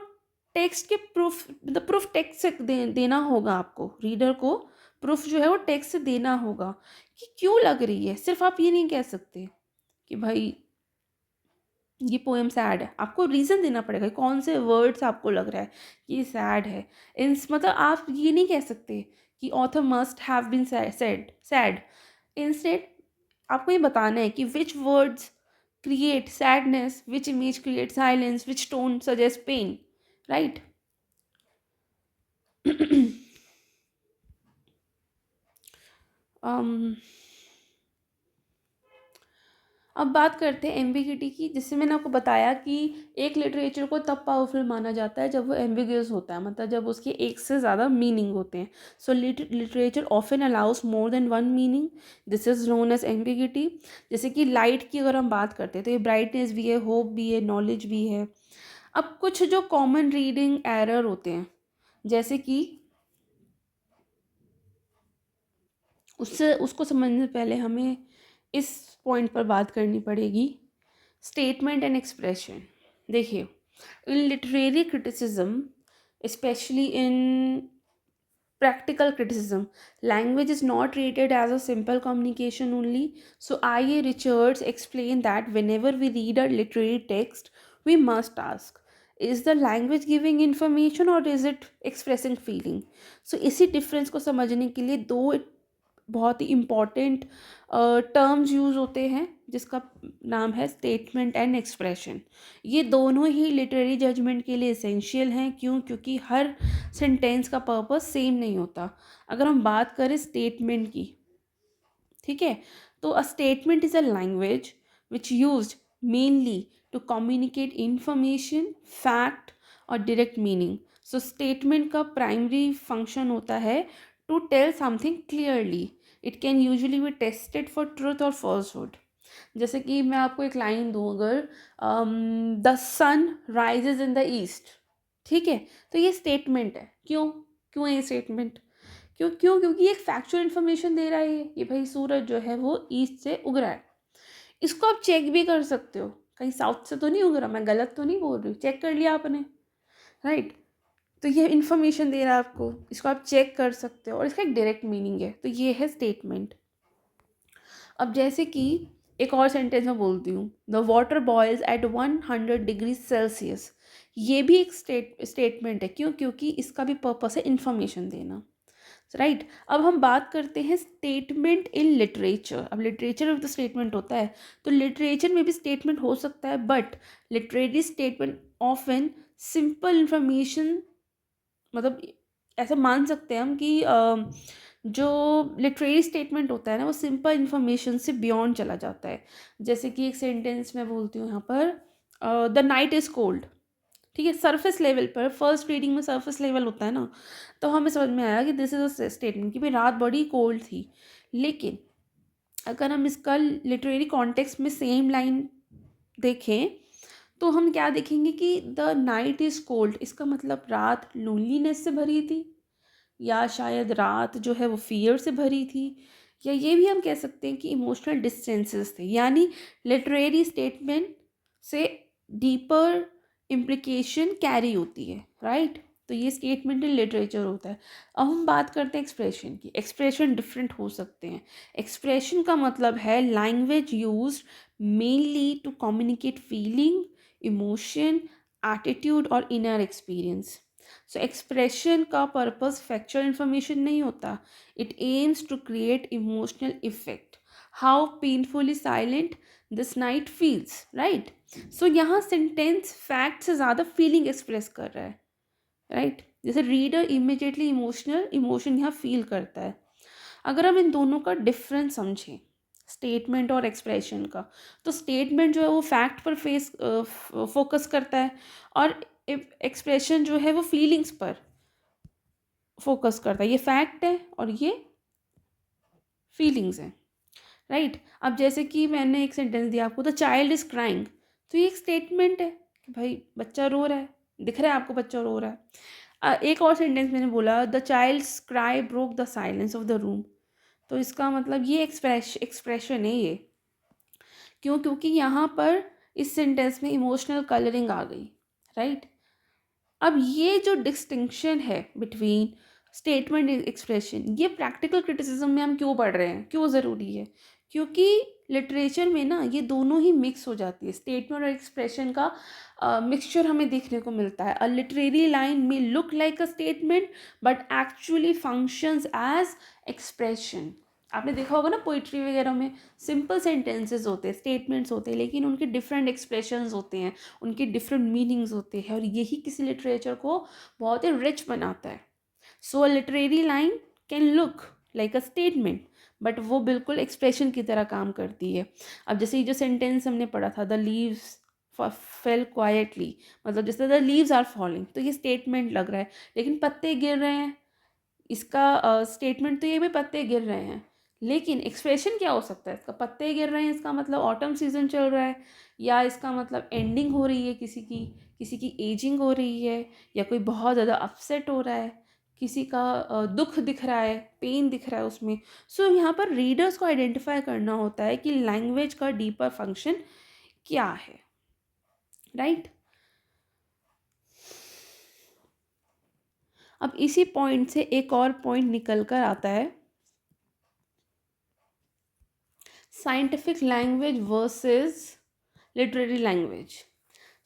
टेक्स्ट के प्रूफ, मतलब प्रूफ टेक्स्ट से देना होगा. आपको रीडर को प्रूफ जो है वो टेक्स्ट से देना होगा कि क्यों लग रही है. सिर्फ आप ये नहीं कह सकते कि भाई ये पोएम सैड है, आपको रीज़न देना पड़ेगा कौन से वर्ड्स आपको लग रहा है कि ये सैड है. इंस मतलब आप ये नहीं कह सकते कि author must have been sad. Instead आपको ये बताना है कि which words create sadness, which image create silence, which tone suggest pain, right? अब बात करते हैं एम्बिग्यूटी की. जिससे मैंने आपको बताया कि एक लिटरेचर को तब पावरफुल माना जाता है जब वो एम्बिग्यूअस होता है, मतलब जब उसके एक से ज़्यादा मीनिंग होते हैं. So literature often allows more than one meaning, this is known as ambiguity. जैसे कि लाइट की अगर हम बात करते हैं तो ये ब्राइटनेस भी है, होप भी है, नॉलेज भी है. अब कुछ जो कॉमन रीडिंग एरर होते हैं, जैसे कि उसको समझने से पहले हमें इस पॉइंट पर बात करनी पड़ेगी, स्टेटमेंट एंड एक्सप्रेशन. देखिए, in literary criticism, specially in practical criticism, language is not treated as a simple communication only. So I.A. Richards explained that whenever we read a literary text, we must ask, is the language giving information or is it expressing feeling? So इसी difference को समझने के लिए दो बहुत ही इम्पॉर्टेंट टर्म्स यूज़ होते हैं, जिसका नाम है स्टेटमेंट एंड एक्सप्रेशन. ये दोनों ही लिटरेरी जजमेंट के लिए एसेंशियल हैं. क्यों? क्योंकि हर सेंटेंस का पर्पस सेम नहीं होता. अगर हम बात करें स्टेटमेंट की, ठीक है, तो a statement is a language which used mainly to communicate information, fact और डायरेक्ट मीनिंग. सो स्टेटमेंट का प्राइमरी फंक्शन होता है to tell something clearly. It can usually be tested for truth or falsehood. जैसे कि मैं आपको एक लाइन दूँ अगर, the sun rises in the east, ठीक है, तो ये स्टेटमेंट है। क्यों? क्यों है ये स्टेटमेंट? क्योंकि ये एक फैक्चुअल इन्फॉर्मेशन दे रहा है ये भाई सूरज जो है वो ईस्ट से उग रहा है। इसको आप चेक भी कर सकते हो, कहीं साउथ से तो नहीं उग रहा, मैं गलत तो नहीं बोल रही हूँ, चेक कर लिया आपने, राइट। तो ये इन्फॉर्मेशन दे रहा है आपको, इसको आप चेक कर सकते हो और इसका एक डायरेक्ट मीनिंग है, तो ये है स्टेटमेंट। अब जैसे कि एक और सेंटेंस में बोलती हूँ, the water boils at 100 degree Celsius. ये भी एक स्टेटमेंट है। क्यों? क्योंकि इसका भी पर्पस है इन्फॉर्मेशन देना, राइट। अब हम बात करते हैं स्टेटमेंट इन लिटरेचर। अब लिटरेचर में तो स्टेटमेंट होता है, तो लिटरेचर में भी स्टेटमेंट हो सकता है, but literary statement often simple information, मतलब ऐसा मान सकते हैं हम कि जो लिटरेरी स्टेटमेंट होता है ना, वो सिंपल इंफॉर्मेशन से बियॉन्ड चला जाता है। जैसे कि एक सेंटेंस मैं बोलती हूँ यहाँ पर, द नाइट इज़ कोल्ड, ठीक है, सरफेस लेवल पर, फर्स्ट रीडिंग में सरफेस लेवल होता है ना, तो हमें समझ में आया कि दिस इज अ स्टेटमेंट कि भाई रात बड़ी कोल्ड थी। लेकिन अगर हम इसका लिटरेरी कॉन्टेक्स्ट में सेम लाइन देखें, तो हम क्या देखेंगे कि द नाइट इज़ कोल्ड, इसका मतलब रात लोनलीनेस से भरी थी, या शायद रात जो है वो फियर से भरी थी, या ये भी हम कह सकते हैं कि इमोशनल डिस्टेंसेस थे। यानी लिटरेरी स्टेटमेंट से डीपर इम्प्लिकेशन कैरी होती है, राइट। तो ये स्टेटमेंट इन लिटरेचर होता है। अब हम बात करते हैं एक्सप्रेशन की। एक्सप्रेशन डिफरेंट हो सकते हैं। एक्सप्रेशन का मतलब है language use mainly to communicate feeling, emotion, attitude और इनर एक्सपीरियंस। सो एक्सप्रेशन का पर्पस फैक्चुअल इन्फॉर्मेशन नहीं होता, it aims to create emotional effect. How painfully silent this night feels, right. So यहाँ सेंटेंस फैक्ट से ज़्यादा फीलिंग एक्सप्रेस कर रहा है, राइट। जैसे रीडर इमिजिएटली इमोशनल इमोशन यहाँ फील करता है। अगर हम इन दोनों का डिफरेंस समझें, स्टेटमेंट और एक्सप्रेशन का, तो स्टेटमेंट जो है वो फैक्ट पर फोकस करता है, और एक्सप्रेशन जो है वो फीलिंग्स पर फोकस करता है। ये फैक्ट है और ये फीलिंग्स हैं, राइट। अब जैसे कि मैंने एक सेंटेंस दिया आपको, द चाइल्ड इज क्राइंग, तो ये एक स्टेटमेंट है कि भाई बच्चा रो रहा है, दिख रहा है आपको बच्चा रो रहा है। एक और सेंटेंस मैंने बोला, the child's cry broke the silence of the room, तो इसका मतलब ये एक्सप्रेशन है ये। क्यों? क्योंकि यहाँ पर इस सेंटेंस में इमोशनल कलरिंग आ गई, राइट। अब ये जो डिस्टिंक्शन है बिटवीन स्टेटमेंट एंड एक्सप्रेशन, ये प्रैक्टिकल क्रिटिसिज्म में हम क्यों पढ़ रहे हैं, क्यों ज़रूरी है? क्योंकि लिटरेचर में ना ये दोनों ही मिक्स हो जाती है, स्टेटमेंट और एक्सप्रेशन का मिक्सचर हमें देखने को मिलता है। अ लिटरेरी लाइन में look like a statement but actually functions as expression. आपने देखा होगा ना पोइट्री वगैरह में सिंपल सेंटेंसेस होते हैं, स्टेटमेंट्स होते हैं, लेकिन उनके डिफरेंट एक्सप्रेशंस होते हैं, उनके डिफरेंट मीनिंग्स होते हैं, और यही किसी लिटरेचर को बहुत ही रिच बनाता है। So a literary line can look like a statement, but वो बिल्कुल एक्सप्रेशन की तरह काम करती है। अब जैसे ये जो सेंटेंस हमने पढ़ा था, द लीव्स फेल क्वाइटली, मतलब जैसे द लीव्स आर फॉलिंग, तो ये स्टेटमेंट लग रहा है, लेकिन पत्ते गिर रहे हैं, इसका स्टेटमेंट तो ये भी पत्ते गिर रहे हैं, लेकिन एक्सप्रेशन क्या हो सकता है इसका? पत्ते गिर रहे हैं इसका मतलब ऑटम सीजन चल रहा है, या इसका मतलब एंडिंग हो रही है किसी की एजिंग हो रही है, या कोई बहुत ज़्यादा अपसेट हो रहा है, किसी का दुख दिख रहा है, पेन दिख रहा है उसमें। सो यहाँ पर रीडर्स को आइडेंटिफाई करना होता है कि लैंग्वेज का डीपर फंक्शन क्या है, राइट। अब इसी पॉइंट से एक और पॉइंट निकल कर आता है, scientific language versus literary language.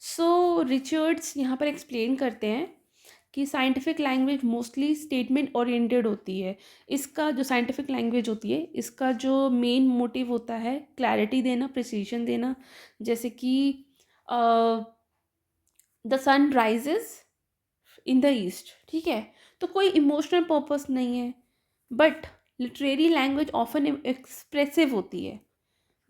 So Richards यहाँ पर एक्सप्लेन करते हैं कि scientific language mostly statement oriented होती है। इसका जो साइंटिफिक लैंग्वेज होती है, इसका जो मेन मोटिव होता है क्लैरिटी देना, प्रिसीजन देना। जैसे कि the sun rises in the east, ठीक है, तो कोई इमोशनल पर्पस नहीं है, but literary language often expressive होती है।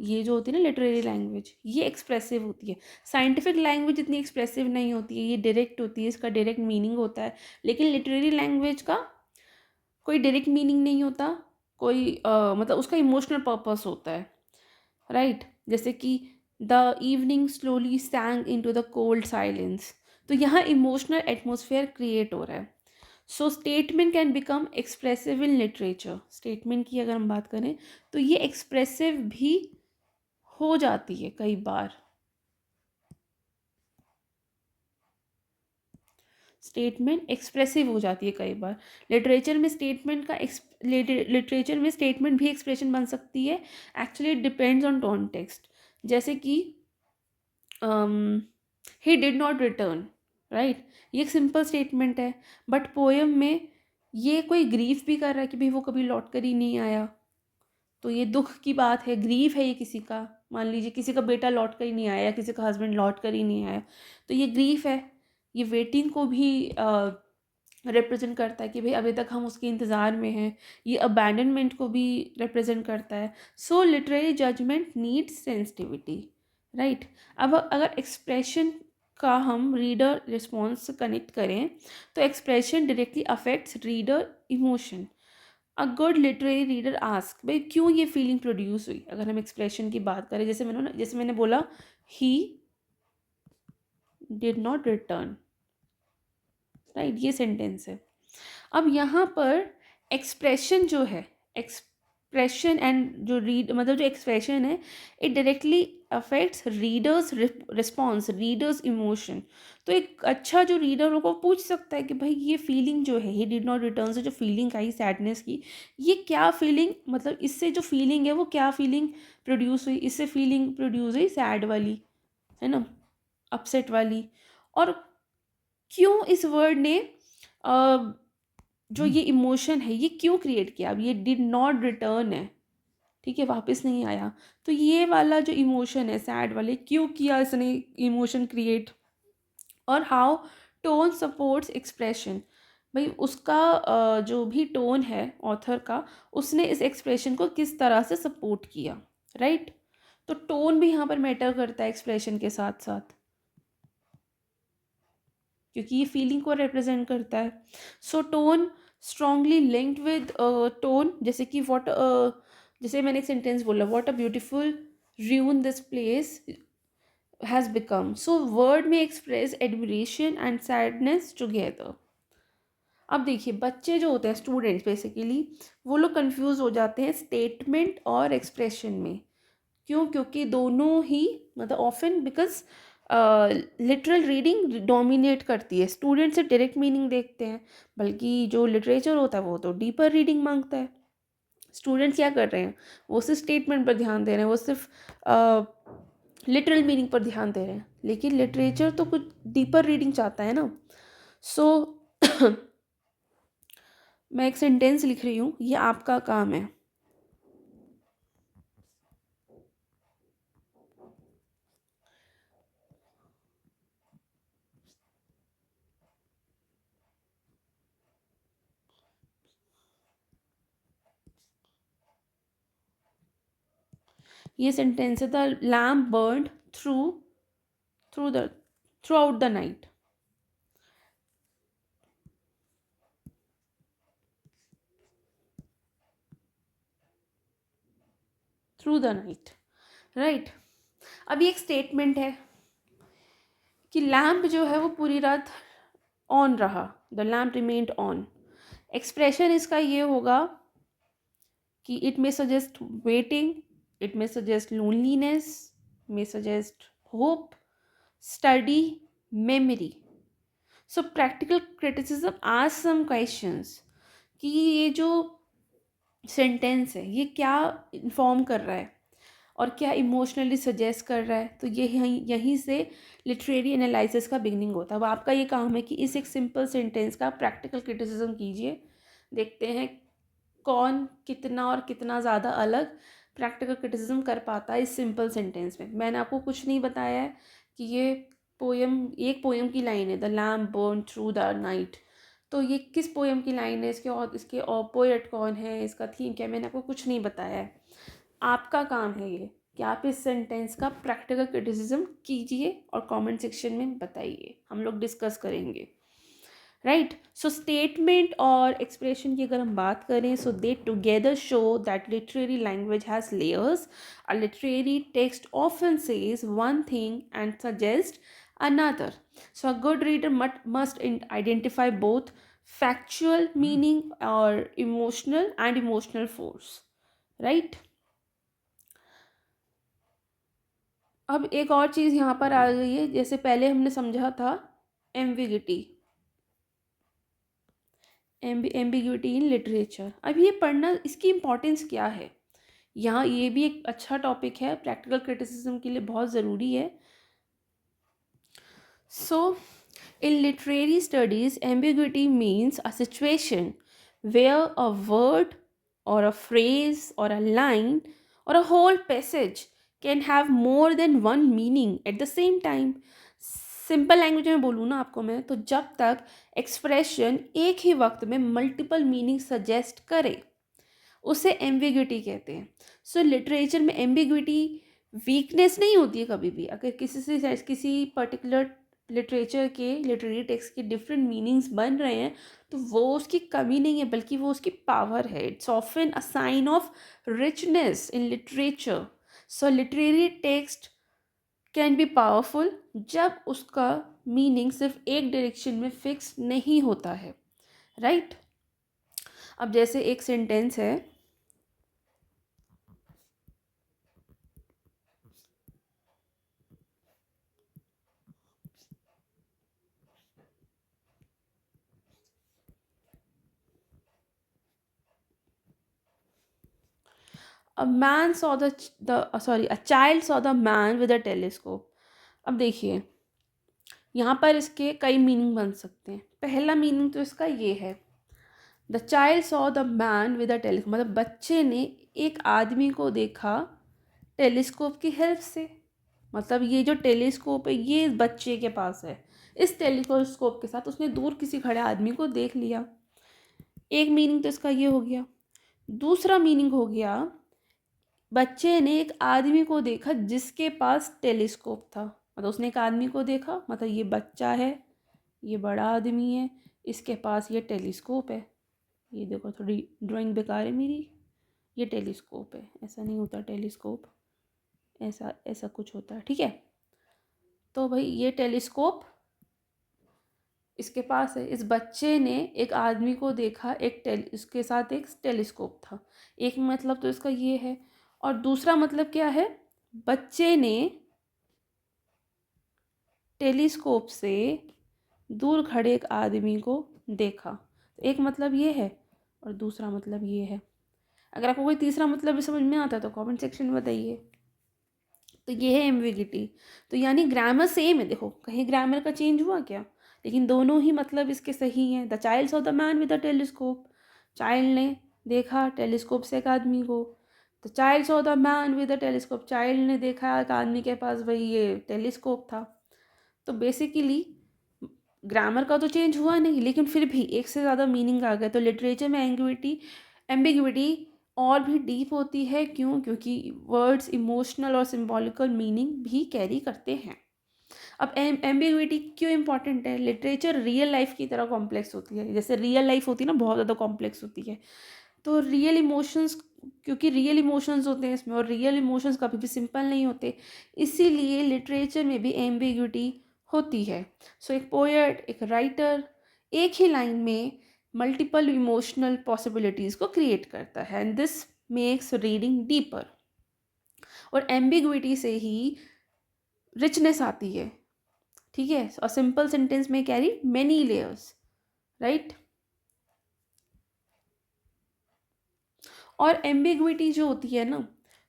ये जो होती है ना लिटरेरी लैंग्वेज, ये एक्सप्रेसिव होती है। साइंटिफिक लैंग्वेज इतनी एक्सप्रेसिव नहीं होती है, ये डायरेक्ट होती है, इसका डायरेक्ट मीनिंग होता है। लेकिन लिटरेरी लैंग्वेज का कोई डायरेक्ट मीनिंग नहीं होता, कोई मतलब उसका इमोशनल पर्पस होता है, राइट। जैसे कि the evening slowly sank into the cold silence. तो यहाँ इमोशनल एटमोसफेयर क्रिएट हो रहा है। So statement can become expressive in literature. Statement की अगर हम बात करें तो ये एक्सप्रेसिव भी हो जाती है कई बार। स्टेटमेंट एक्सप्रेसिव हो जाती है कई बार। लिटरेचर में स्टेटमेंट का लिटरेचर में स्टेटमेंट भी एक्सप्रेशन बन सकती है। Actually it depends on context. जैसे कि he did not return, right, ये एक सिंपल स्टेटमेंट है। बट पोएम में ये कोई ग्रीफ भी कर रहा है कि भाई वो कभी लौट कर ही नहीं आया, तो ये दुख की बात है, ग्रीफ है ये किसी का। मान लीजिए किसी का बेटा लौट कर ही नहीं आया, किसी का हस्बैंड लौट कर ही नहीं आया, तो ये ग्रीफ है। ये वेटिंग को भी रिप्रेजेंट करता है कि भाई अभी तक हम उसके इंतज़ार में हैं। ये अबैंडनमेंट को भी रिप्रेजेंट करता है। So literary judgement needs sensitivity, right. अब अगर एक्सप्रेशन का हम रीडर रिस्पॉन्स से कनेक्ट करें तो expression directly affects reader emotion. A good literary reader ask, भाई क्यों ये फीलिंग प्रोड्यूस हुई। अगर हम एक्सप्रेशन की बात करें, जैसे मैंने बोला he did not return, right, ये सेंटेंस है। अब यहाँ पर एक्सप्रेशन जो है, एक्सप्रेशन एंड जो रीड मतलब जो एक्सप्रेशन है, it directly affects readers response, readers emotion. तो एक अच्छा जो रीडर होगा वो पूछ सकता है कि भाई ये फीलिंग जो है, ही डिड नॉट रिटर्न से जो फीलिंग आई सैडनेस की, ये क्या फीलिंग, मतलब इससे जो फीलिंग है वो क्या फीलिंग प्रोड्यूस हुई। इससे फीलिंग प्रोड्यूस हुई सैड वाली, है ना, अपसेट वाली। और क्यों इस वर्ड ने जो ये इमोशन है ये क्यों क्रिएट किया। अब ये डिड नॉट रिटर्न है, ठीक है, वापस नहीं आया, तो ये वाला जो इमोशन है सैड वाले, क्यों किया इसने इमोशन क्रिएट। और हाउ टोन सपोर्ट्स एक्सप्रेशन, भाई उसका जो भी टोन है ऑथर का, उसने इस एक्सप्रेशन को किस तरह से सपोर्ट किया, राइट। तो टोन भी यहाँ पर मैटर करता है एक्सप्रेशन के साथ साथ, क्योंकि ये फीलिंग को रिप्रेजेंट करता है। So tone strongly linked with tone, जैसे कि वॉट, जैसे मैंने एक सेंटेंस बोला, what a beautiful ruin this place has become. So word में express admiration and sadness together. अब देखिए बच्चे जो होते हैं, स्टूडेंट्स बेसिकली, वो लोग कंफ्यूज हो जाते हैं स्टेटमेंट और एक्सप्रेशन में। क्यों? क्योंकि दोनों ही मतलब often because literal reading dominate करती है। स्टूडेंट से डायरेक्ट मीनिंग देखते हैं, बल्कि जो लिटरेचर होता है वो तो डीपर रीडिंग मांगता है। स्टूडेंट्स क्या कर रहे हैं, वो सिर्फ स्टेटमेंट पर ध्यान दे रहे हैं, वो सिर्फ लिटरल मीनिंग पर ध्यान दे रहे हैं, लेकिन लिटरेचर तो कुछ डीपर रीडिंग चाहता है ना। सो मैं एक सेंटेंस लिख रही हूँ, ये आपका काम है। ये सेंटेंस है, the lamp burned through through the through out the night. Through the night, right. अब ये एक स्टेटमेंट है कि लैम्प जो है वो पूरी रात ऑन रहा, the lamp remained on. Expression इसका ये होगा कि it may suggest waiting, it may suggest loneliness, may suggest hope, study, memory. So practical criticism ask some questions कि ये जो सेंटेंस है ये क्या इन्फॉर्म कर रहा है और क्या इमोशनली सजेस्ट कर रहा है। तो ये यहीं से लिटरेरी एनालिसिस का बिगनिंग होता है। अब आपका ये काम है कि इस एक सिंपल सेंटेंस का प्रैक्टिकल क्रिटिसिज्म कीजिए। देखते हैं कौन कितना और कितना ज़्यादा अलग प्रैक्टिकल क्रिटिसिज्म कर पाता है इस सिंपल सेंटेंस में। मैंने आपको कुछ नहीं बताया है कि ये पोएम, एक पोएम की लाइन है, the lamp burn through the night. तो ये किस पोएम की लाइन है, इसके पोएट कौन है, इसका थीम क्या है, मैंने आपको कुछ नहीं बताया है। आपका काम है ये कि आप इस सेंटेंस का प्रैक्टिकल क्रिटिसिज्म कीजिए और कमेंट सेक्शन में बताइए, हम लोग डिस्कस करेंगे। राइट। सो स्टेटमेंट और एक्सप्रेशन की अगर हम बात करें, so they together show that literary language has layers. A literary text often says one thing and suggest another. So a good reader must identify both factual meaning or emotional force, right? अब एक और चीज़ यहाँ पर आ गई है, जैसे पहले हमने समझा था एम्बिगिटी, एम्बिग्यूटी इन लिटरेचर. अब ये पढ़ना, इसकी इम्पोर्टेंस क्या है, यहाँ ये भी एक अच्छा टॉपिक है, प्रैक्टिकल क्रिटिसिज्म के लिए बहुत ज़रूरी है. So in literary studies ambiguity means a situation where a word or a phrase or a line or a whole passage can have more than one meaning at the same time. Simple language में बोलूँ ना आपको मैं, तो जब तक एक्सप्रेशन एक ही वक्त में मल्टीपल मीनिंग सजेस्ट करे उसे एम्बिग्विटी कहते हैं. सो लिटरेचर में एम्बिग्विटी वीकनेस नहीं होती है कभी भी. अगर किसी पर्टिकुलर लिटरेचर के लिटरेरी टेक्स्ट के डिफरेंट मीनिंग्स बन रहे हैं तो वो उसकी कमी नहीं है, बल्कि वो उसकी पावर है. It's often a sign of richness in literature. So literary text can be powerful जब उसका मीनिंग सिर्फ एक डायरेक्शन में फिक्स नहीं होता है, राइट? अब जैसे एक सेंटेंस है, a child saw the man with a telescope. अब देखिए यहाँ पर इसके कई मीनिंग बन सकते हैं. पहला मीनिंग तो इसका ये है, the child saw the man with a telescope, मतलब बच्चे ने एक आदमी को देखा टेलीस्कोप की हेल्प से. मतलब ये जो टेलीस्कोप है ये बच्चे के पास है, इस टेलीस्कोप के साथ उसने दूर किसी खड़े आदमी को देख लिया. एक मीनिंग तो इसका ये हो गया. दूसरा मीनिंग हो गया, बच्चे ने एक आदमी को देखा जिसके पास टेलीस्कोप था. मतलब उसने एक आदमी को देखा, मतलब ये बच्चा है, ये बड़ा आदमी है, इसके पास ये टेलीस्कोप है. ये देखो थोड़ी ड्राइंग बेकार है मेरी, ये टेलीस्कोप है. ऐसा नहीं होता टेलीस्कोप, ऐसा ऐसा कुछ होता है, ठीक है? तो भाई ये टेलीस्कोप इसके पास है. इस बच्चे ने एक आदमी को देखा, इसके साथ एक टेलीस्कोप था. एक मतलब तो इसका ये है. और दूसरा मतलब क्या है, बच्चे ने टेलीस्कोप से दूर खड़े एक आदमी को देखा. एक मतलब ये है और दूसरा मतलब ये है. अगर आपको कोई तीसरा मतलब भी समझ में आता है तो कमेंट सेक्शन में बताइए. तो ये है एम्बिग्विटी. तो यानी ग्रामर सेम है, देखो कहीं ग्रामर का चेंज हुआ क्या, लेकिन दोनों ही मतलब इसके सही हैं. The child saw the man with the telescope, child ने देखा टेलीस्कोप से एक आदमी को. The child saw the man with the telescope, child ने देखा एक आदमी के पास भाई ये टेलीस्कोप था. तो बेसिकली ग्रामर का तो चेंज हुआ नहीं, लेकिन फिर भी एक से ज़्यादा मीनिंग आ गया. तो लिटरेचर में एम्बिग्विटी और भी डीप होती है. क्यों? क्योंकि वर्ड्स इमोशनल और सिंबॉलिकल मीनिंग भी कैरी करते हैं. अब एम्बिग्विटी क्यों इंपॉर्टेंट है? लिटरेचर रियल लाइफ की तरह कॉम्प्लेक्स होती है. जैसे रियल लाइफ होती है ना, बहुत ज़्यादा कॉम्प्लेक्स होती है. तो रियल इमोशंस, क्योंकि रियल इमोशंस होते हैं इसमें, और रियल इमोशंस कभी भी सिंपल नहीं होते, इसीलिए लिटरेचर में भी एम्बिग्विटी होती है. सो एक पोएट, एक राइटर एक ही लाइन में मल्टीपल इमोशनल पॉसिबिलिटीज़ को क्रिएट करता है, and this makes reading deeper. और एम्बिग्विटी से ही रिचनेस आती है, ठीक है? और सिंपल सेंटेंस में कैरी मेनी लेयर्स, राइट? और एम्बिग्विटी जो होती है ना,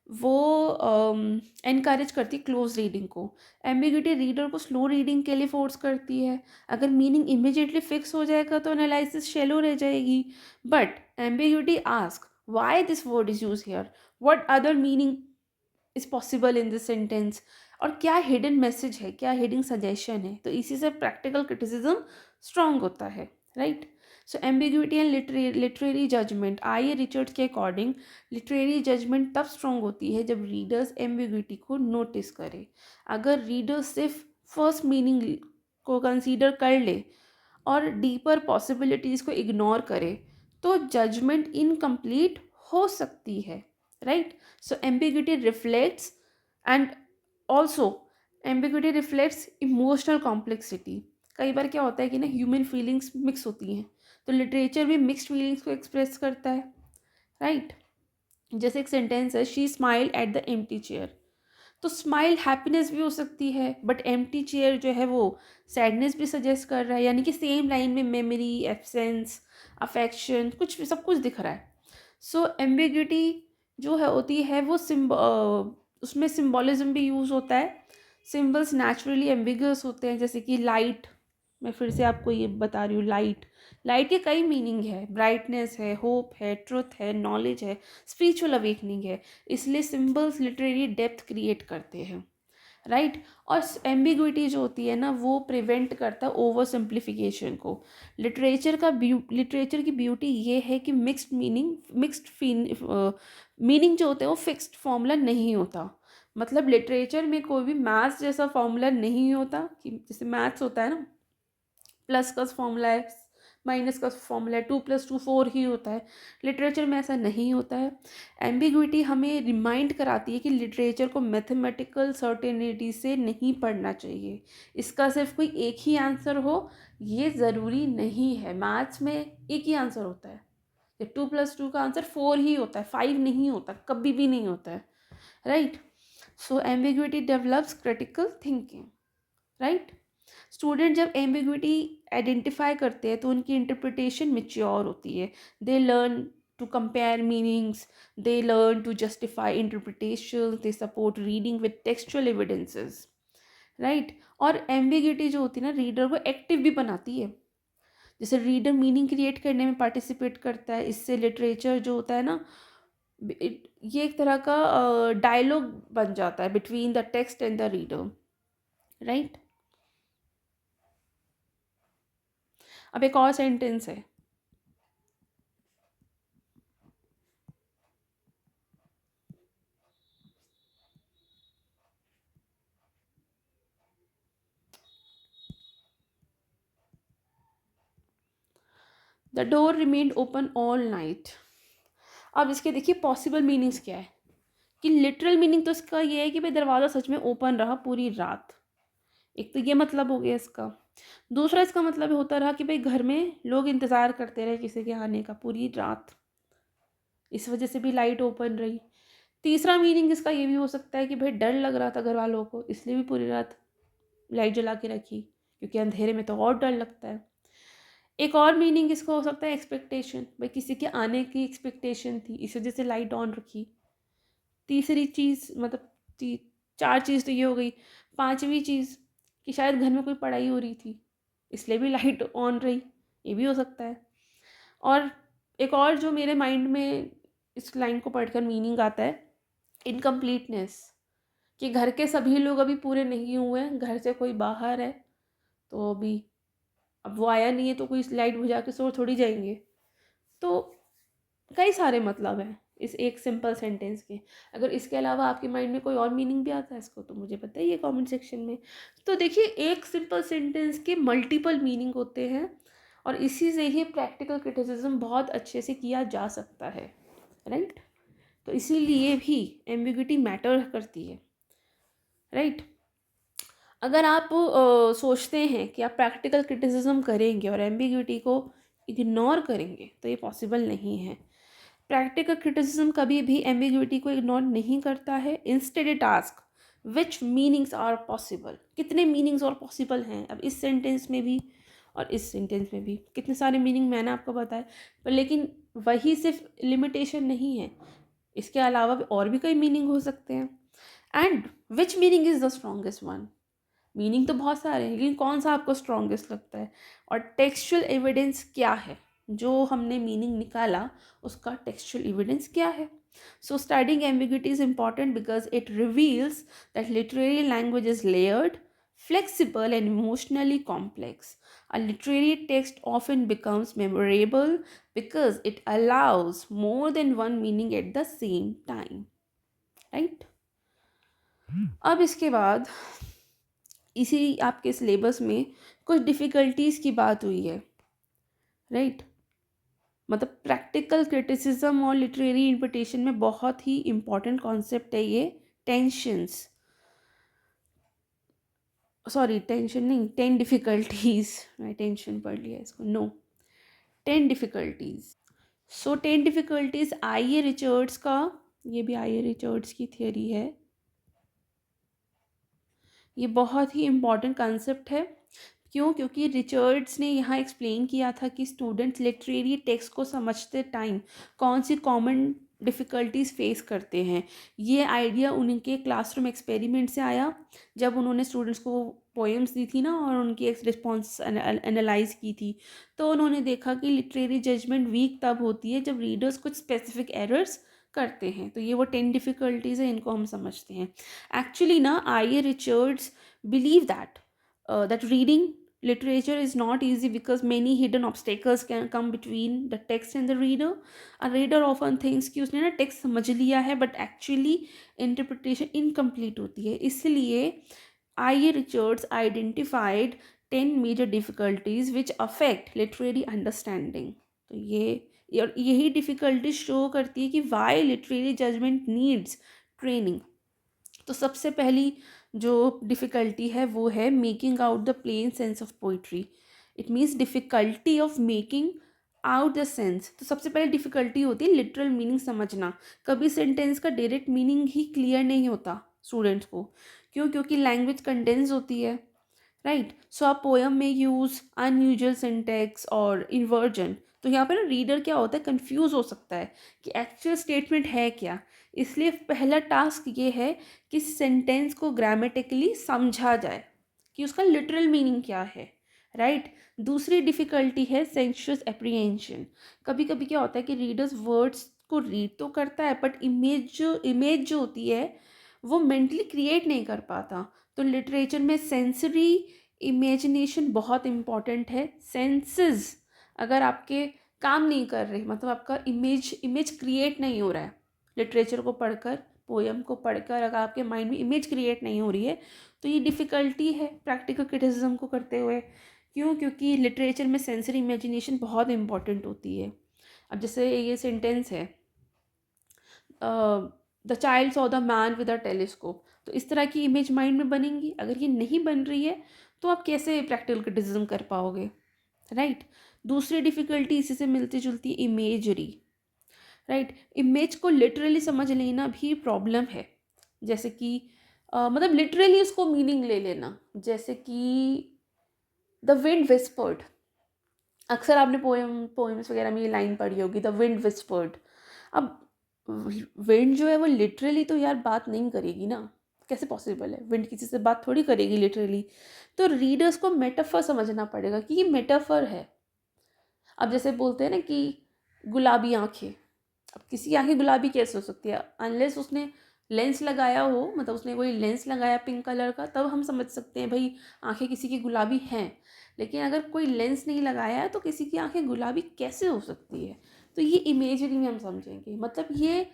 वो एनकरेज करती है क्लोज रीडिंग को. एम्बिग्विटी रीडर को स्लो रीडिंग के लिए फोर्स करती है. अगर मीनिंग इमिजिएटली फिक्स हो जाएगा तो एनालिसिस शेलो रह जाएगी. But ambiguity ask why this word is use here, what other meaning is possible in this sentence, और क्या हिडन मैसेज है, क्या हिडन सजेशन है. तो इसी से प्रैक्टिकल क्रिटिसिज्म स्ट्रांग होता है, right? So ambiguity and literary judgment. I A Richards के अकॉर्डिंग लिटरेरी जजमेंट तब स्ट्रांग होती है जब रीडर्स एम्बिग्विटी को नोटिस करें. अगर रीडर्स सिर्फ फर्स्ट मीनिंग को कंसीडर कर ले और डीपर पॉसिबिलिटीज़ को इग्नोर करे तो जजमेंट इनकम्प्लीट हो सकती है, right. So ambiguity reflects and also ambiguity reflects emotional complexity. कई बार क्या होता है कि ना ह्यूमन फीलिंग्स मिक्स होती हैं, तो लिटरेचर भी मिक्स्ड फीलिंग्स को एक्सप्रेस करता है, राइट। जैसे एक सेंटेंस है, she smile at the empty chair, तो स्माइल हैप्पीनेस भी हो सकती है, बट एम्प्टी चेयर जो है वो सैडनेस भी सजेस्ट कर रहा है, यानी कि सेम लाइन में मेमोरी, एब्सेंस, अफेक्शन, कुछ भी सब कुछ दिख रहा है। सो एम्बिग्यूटी जो है होती है वो उसमें सिम्बोलिज्म भी यूज़ होता है। सिम्बल्स नेचुरली एम्बिगुअस होते हैं, जैसे कि लाइट, मैं फिर से आपको ये बता रही हूँ, लाइट, लाइट के कई मीनिंग है, ब्राइटनेस है, होप है, ट्रुथ है, नॉलेज है, स्पिरिचुअल अवेकनिंग है, इसलिए सिम्बल्स लिटरेरी डेप्थ क्रिएट करते हैं, राइट। और एम्बिग्विटी जो होती है ना वो प्रिवेंट करता है ओवर सिंप्लीफिकेशन को। लिटरेचर की ब्यूटी ये है कि मीनिंग जो होते हैं वो फिक्स्ड फॉर्मूला नहीं होता। मतलब लिटरेचर में कोई भी मैथ्स जैसा फॉर्मूला नहीं होता कि जैसे मैथ्स होता है ना, प्लस का फॉर्मूला है, माइनस का फॉर्मूला है, 2+2 4 ही होता है। लिटरेचर में ऐसा नहीं होता है। एम्बिग्विटी हमें रिमाइंड कराती है कि लिटरेचर को मैथमेटिकल सर्टेनिटी से नहीं पढ़ना चाहिए, इसका सिर्फ कोई एक ही आंसर हो ये ज़रूरी नहीं है। मैथ्स में एक ही आंसर होता है, 2+2 का आंसर 4 ही होता है, 5 नहीं होता, कभी भी नहीं होता है, right. So ambiguity develops critical thinking, right. Student जब एम्बिग्विटी आइडेंटिफाई करते हैं तो उनकी इंटरप्रिटेशन मेच्योर होती है। They learn to compare meanings, they learn to justify interpretation, they support reading with textual evidences, right. और एम्बिग्विटी जो होती है ना रीडर को एक्टिव भी बनाती है, जैसे रीडर मीनिंग क्रिएट करने में पार्टिसिपेट करता है। इससे लिटरेचर जो होता है ना ये एक तरह का डायलॉग बन जाता है between the text and the reader, right. अब एक और सेंटेंस है, the door remained open all night. अब इसके देखिए पॉसिबल मीनिंग्स क्या है, कि लिटरल मीनिंग तो इसका ये है कि भाई दरवाज़ा सच में ओपन रहा पूरी रात, एक तो ये मतलब हो गया इसका। दूसरा इसका मतलब होता रहा कि भाई घर में लोग इंतज़ार करते रहे किसी के आने का पूरी रात, इस वजह से भी लाइट ओपन रही। तीसरा मीनिंग इसका ये भी हो सकता है कि भाई डर लग रहा था घर वालों को, इसलिए भी पूरी रात लाइट जला के रखी, क्योंकि अंधेरे में तो और डर लगता है। एक और मीनिंग इसको हो सकता है एक्सपेक्टेशन, भाई किसी के आने की एक्सपेक्टेशन थी, इस वजह से लाइट ऑन रखी। तीसरी चीज़ मतलब चार चीज़ तो ये हो गई। पांचवी चीज़ कि शायद घर में कोई पढ़ाई हो रही थी, इसलिए भी लाइट ऑन रही, ये भी हो सकता है। और एक और जो मेरे माइंड में इस लाइन को पढ़कर मीनिंग आता है, इनकम्प्लीटनेस, कि घर के सभी लोग अभी पूरे नहीं हुए हैं, घर से कोई बाहर है तो अभी अब वो आया नहीं है तो कोई लाइट बुझा के सो थोड़ी जाएंगे। तो कई सारे मतलब हैं इस एक सिंपल सेंटेंस के। अगर इसके अलावा आपके माइंड में कोई और मीनिंग भी आता है इसको तो मुझे बताइए कमेंट सेक्शन में। तो देखिए एक सिंपल सेंटेंस के मल्टीपल मीनिंग होते हैं और इसी से ही प्रैक्टिकल क्रिटिसिज्म बहुत अच्छे से किया जा सकता है, राइट। तो इसीलिए भी एम्बिग्विटी मैटर करती है, राइट। अगर आप सोचते हैं कि आप प्रैक्टिकल क्रिटिसिज्म करेंगे और एम्बिग्विटी को इग्नोर करेंगे तो ये पॉसिबल नहीं है। प्रैक्टिकल क्रिटिसिज्म कभी भी एम्बिग्विटी को इग्नोर नहीं करता है। Instead it ask which meanings are possible, कितने मीनिंग्स और पॉसिबल हैं। अब इस सेंटेंस में भी और इस सेंटेंस में भी कितने सारे मीनिंग मैंने आपको बताया, पर लेकिन वही सिर्फ लिमिटेशन नहीं है, इसके अलावा भी और भी कई मीनिंग हो सकते हैं। And which meaning is the strongest one, meaning तो बहुत सारे हैं लेकिन कौन सा आपको स्ट्रॉन्गेस्ट लगता है। और टेक्सचुअल एविडेंस क्या है, जो हमने मीनिंग निकाला उसका टेक्सचुअल एविडेंस क्या है। सो studying ambiguity is important because it reveals that literary language is layered, flexible and emotionally complex. A literary text often becomes memorable because it allows more than one meaning at the same time, right? अब इसके बाद इसी आपके सिलेबस में कुछ डिफ़िकल्टीज़ की बात हुई है, राइट? मतलब प्रैक्टिकल क्रिटिसिज्म और लिटरेरी इंटरप्रिटेशन में बहुत ही इम्पोर्टेंट कॉन्सेप्ट है ये टेंशन्स, सॉरी टेंशन नहीं, 10 डिफ़िकल्टीज़। मैं टेंशन पढ़ लिया इसको, no, 10 difficulties. So 10 difficulties I A Richards का, ये भी आई ए रिचर्ड्स की थियोरी है। ये बहुत ही इम्पॉर्टेंट कंसेप्ट है। क्यों? क्योंकि रिचर्ड्स ने यहाँ एक्सप्लेन किया था कि स्टूडेंट्स लिटरेरी टेक्स्ट को समझते टाइम कौन सी कॉमन डिफ़िकल्टीज़ फेस करते हैं। ये आइडिया उनके क्लासरूम एक्सपेरिमेंट से आया, जब उन्होंने स्टूडेंट्स को पोएम्स दी थी ना और उनकी एक रिस्पॉन्स एनालाइज की थी। तो उन्होंने देखा कि लिटरेरी जजमेंट वीक तब होती है जब रीडर्स कुछ स्पेसिफिक एरर्स करते हैं। तो ये वो 10 डिफ़िकल्टीज़ हैं, इनको हम समझते हैं। Actually, na I.A. Richards believe that reading literature is not easy because many hidden obstacles can come between the text and the reader. A reader often thinks कि उसने ना text समझ लिया है, but actually interpretation incomplete होती है। इसलिए I.A. Richards identified 10 major difficulties which affect literary understanding. तो ये और यही डिफ़िकल्टी शो करती है कि why literary judgment needs training. तो सबसे पहली जो डिफ़िकल्टी है वो है making out the plain sense of poetry. It means difficulty of making out the sense. तो सबसे पहले डिफ़िकल्टी होती है लिटरल मीनिंग समझना। कभी सेंटेंस का डायरेक्ट मीनिंग ही क्लियर नहीं होता स्टूडेंट्स को। क्यों? क्योंकि लैंग्वेज कंडेंस होती है, राइट? सो आप पोएम में यूज़ अनयूजुअल सिंटैक्स और इन्वर्जन, तो यहाँ पे ना रीडर क्या होता है, कंफ्यूज हो सकता है कि एक्चुअल स्टेटमेंट है क्या। इसलिए पहला टास्क ये है कि सेंटेंस को ग्रामेटिकली समझा जाए कि उसका लिटरल मीनिंग क्या है, राइट? दूसरी डिफ़िकल्टी है सेंशुअस एप्रीहेंशन। कभी कभी क्या होता है कि रीडर्स वर्ड्स को रीड तो करता है बट इमेज जो होती है वो मेंटली क्रिएट नहीं कर पाता। तो लिटरेचर में सेंसरी इमेजिनेशन बहुत इम्पॉर्टेंट है। सेंसेस अगर आपके काम नहीं कर रहे, मतलब आपका इमेज क्रिएट नहीं हो रहा है, लिटरेचर को पढ़कर, पोएम को पढ़कर अगर आपके माइंड में इमेज क्रिएट नहीं हो रही है, तो ये डिफ़िकल्टी है प्रैक्टिकल क्रिटिसिज्म को करते हुए। क्यों? क्योंकि लिटरेचर में सेंसरी इमेजिनेशन बहुत इंपॉर्टेंट होती है। अब जैसे ये सेंटेंस है, the child saw the man with a telescope, तो इस तरह की इमेज माइंड में बनेंगी। अगर ये नहीं बन रही है तो आप कैसे प्रैक्टिकल क्रिटिसिज्म कर पाओगे, राइट? दूसरी डिफ़िकल्टी इसी से मिलती जुलती इमेजरी, राइट? इमेज को लिटरली समझ लेना भी प्रॉब्लम है। जैसे कि मतलब लिटरली उसको मीनिंग ले लेना, जैसे कि द विंड विस्पर्ड। अक्सर आपने पोएम्स वगैरह में ये लाइन पढ़ी होगी, द विंड विस्पर्ड। अब विंड जो है वो लिटरली तो यार बात नहीं करेगी ना, कैसे पॉसिबल है? विंड किसी से बात थोड़ी करेगी लिटरली। तो रीडर्स को मेटाफर समझना पड़ेगा कि ये मेटाफर है। अब जैसे बोलते हैं ना कि गुलाबी आंखें, अब किसी की आंखें गुलाबी कैसे हो सकती है? अनलेस उसने लेंस लगाया हो, मतलब उसने कोई लेंस लगाया पिंक कलर का, तब हम समझ सकते हैं भाई आंखें किसी की गुलाबी हैं। लेकिन अगर कोई लेंस नहीं लगाया है तो किसी की आंखें गुलाबी कैसे हो सकती है? तो ये इमेजरी में हम समझेंगे। मतलब ये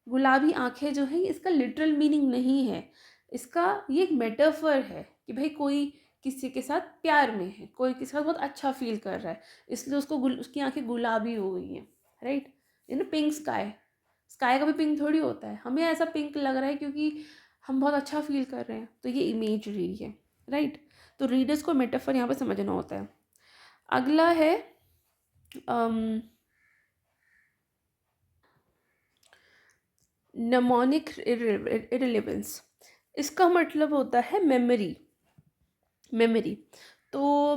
गुलाबी आंखें जो हैं इसका लिटरल मीनिंग नहीं है, इसका ये एक मेटाफर है कि भाई कोई किसी के साथ प्यार में है, कोई किसी के साथ बहुत अच्छा फील कर रहा है, इसलिए उसको उसकी आंखें गुलाबी हो गई हैं, राइट? पिंक स्काई, स्काई का भी पिंक थोड़ी होता है, हमें ऐसा पिंक लग रहा है क्योंकि हम बहुत अच्छा फील कर रहे हैं, तो ये इमेजरी है, राइट? तो रीडर्स को मेटाफर यहाँ पे समझना होता है। अगला है नेमोनिक इररिलेवेंस। इसका मतलब होता है मेमोरी। तो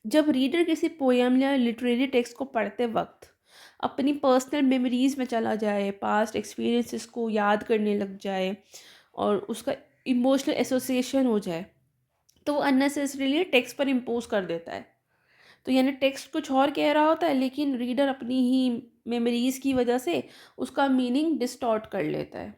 जब रीडर किसी पोएम या लिटरेरी टेक्स्ट को पढ़ते वक्त अपनी पर्सनल मेमोरीज में चला जाए, पास्ट एक्सपीरियंसेस को याद करने लग जाए और उसका इमोशनल एसोसिएशन हो जाए, तो वो अननेसेसरीली टेक्स्ट पर इम्पोज कर देता है। तो यानी टेक्स्ट कुछ और कह रहा होता है लेकिन रीडर अपनी ही मेमोरीज की वजह से उसका मीनिंग डिस्टॉर्ट कर लेता है।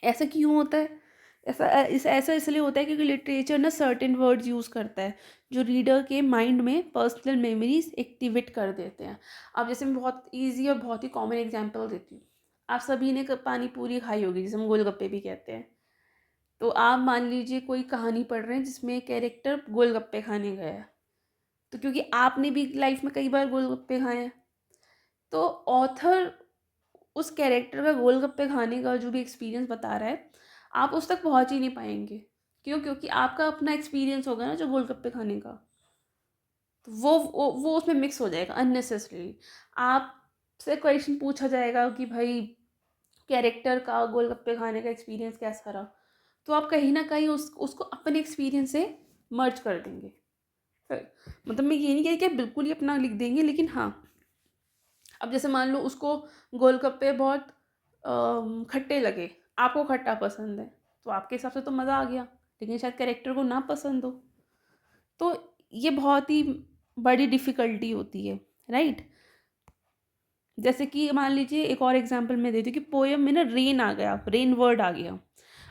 ऐसा क्यों होता है? ऐसा इसलिए होता है क्योंकि लिटरेचर ना सर्टेन वर्ड्स यूज़ करता है जो रीडर के माइंड में पर्सनल मेमोरीज एक्टिवेट कर देते हैं। अब जैसे मैं बहुत इजी और बहुत ही कॉमन एग्जांपल देती हूँ। आप सभी ने पानी पूरी खाई होगी, जिसे हम गोलगप्पे भी कहते हैं, तो आप मान लीजिए कोई कहानी पढ़ रहे हैं जिसमें कैरेक्टर गोलगप्पे खाने गया है, तो क्योंकि आपने भी लाइफ में कई बार गोलगप्पे खाए हैं, तो ऑथर उस कैरेक्टर का गोलगप्पे खाने का जो भी एक्सपीरियंस बता रहा है, आप उस तक पहुंच ही नहीं पाएंगे। क्यों? क्योंकि आपका अपना एक्सपीरियंस होगा ना जो गोलगप्पे खाने का, तो वो उसमें मिक्स हो जाएगा अननेसेसरीली। आपसे क्वेश्चन पूछा जाएगा कि भाई कैरेक्टर का गोलगप्पे खाने का एक्सपीरियंस कैसा रहा, तो आप कहीं ना कहीं उसको अपने एक्सपीरियंस से मर्ज कर देंगे। फिर मतलब मैं ये नहीं कह रही कि आप बिल्कुल ही अपना लिख देंगे, लेकिन हाँ, अब जैसे मान लो उसको गोलगप्पे बहुत खट्टे लगे, आपको खट्टा पसंद है, तो आपके हिसाब से तो मज़ा आ गया, लेकिन शायद कैरेक्टर को ना पसंद हो। तो ये बहुत ही बड़ी डिफ़िकल्टी होती है, राइट? जैसे कि मान लीजिए एक और एग्जांपल मैं देती हूँ कि पोएम में ना रेन आ गया, रेन वर्ड आ गया।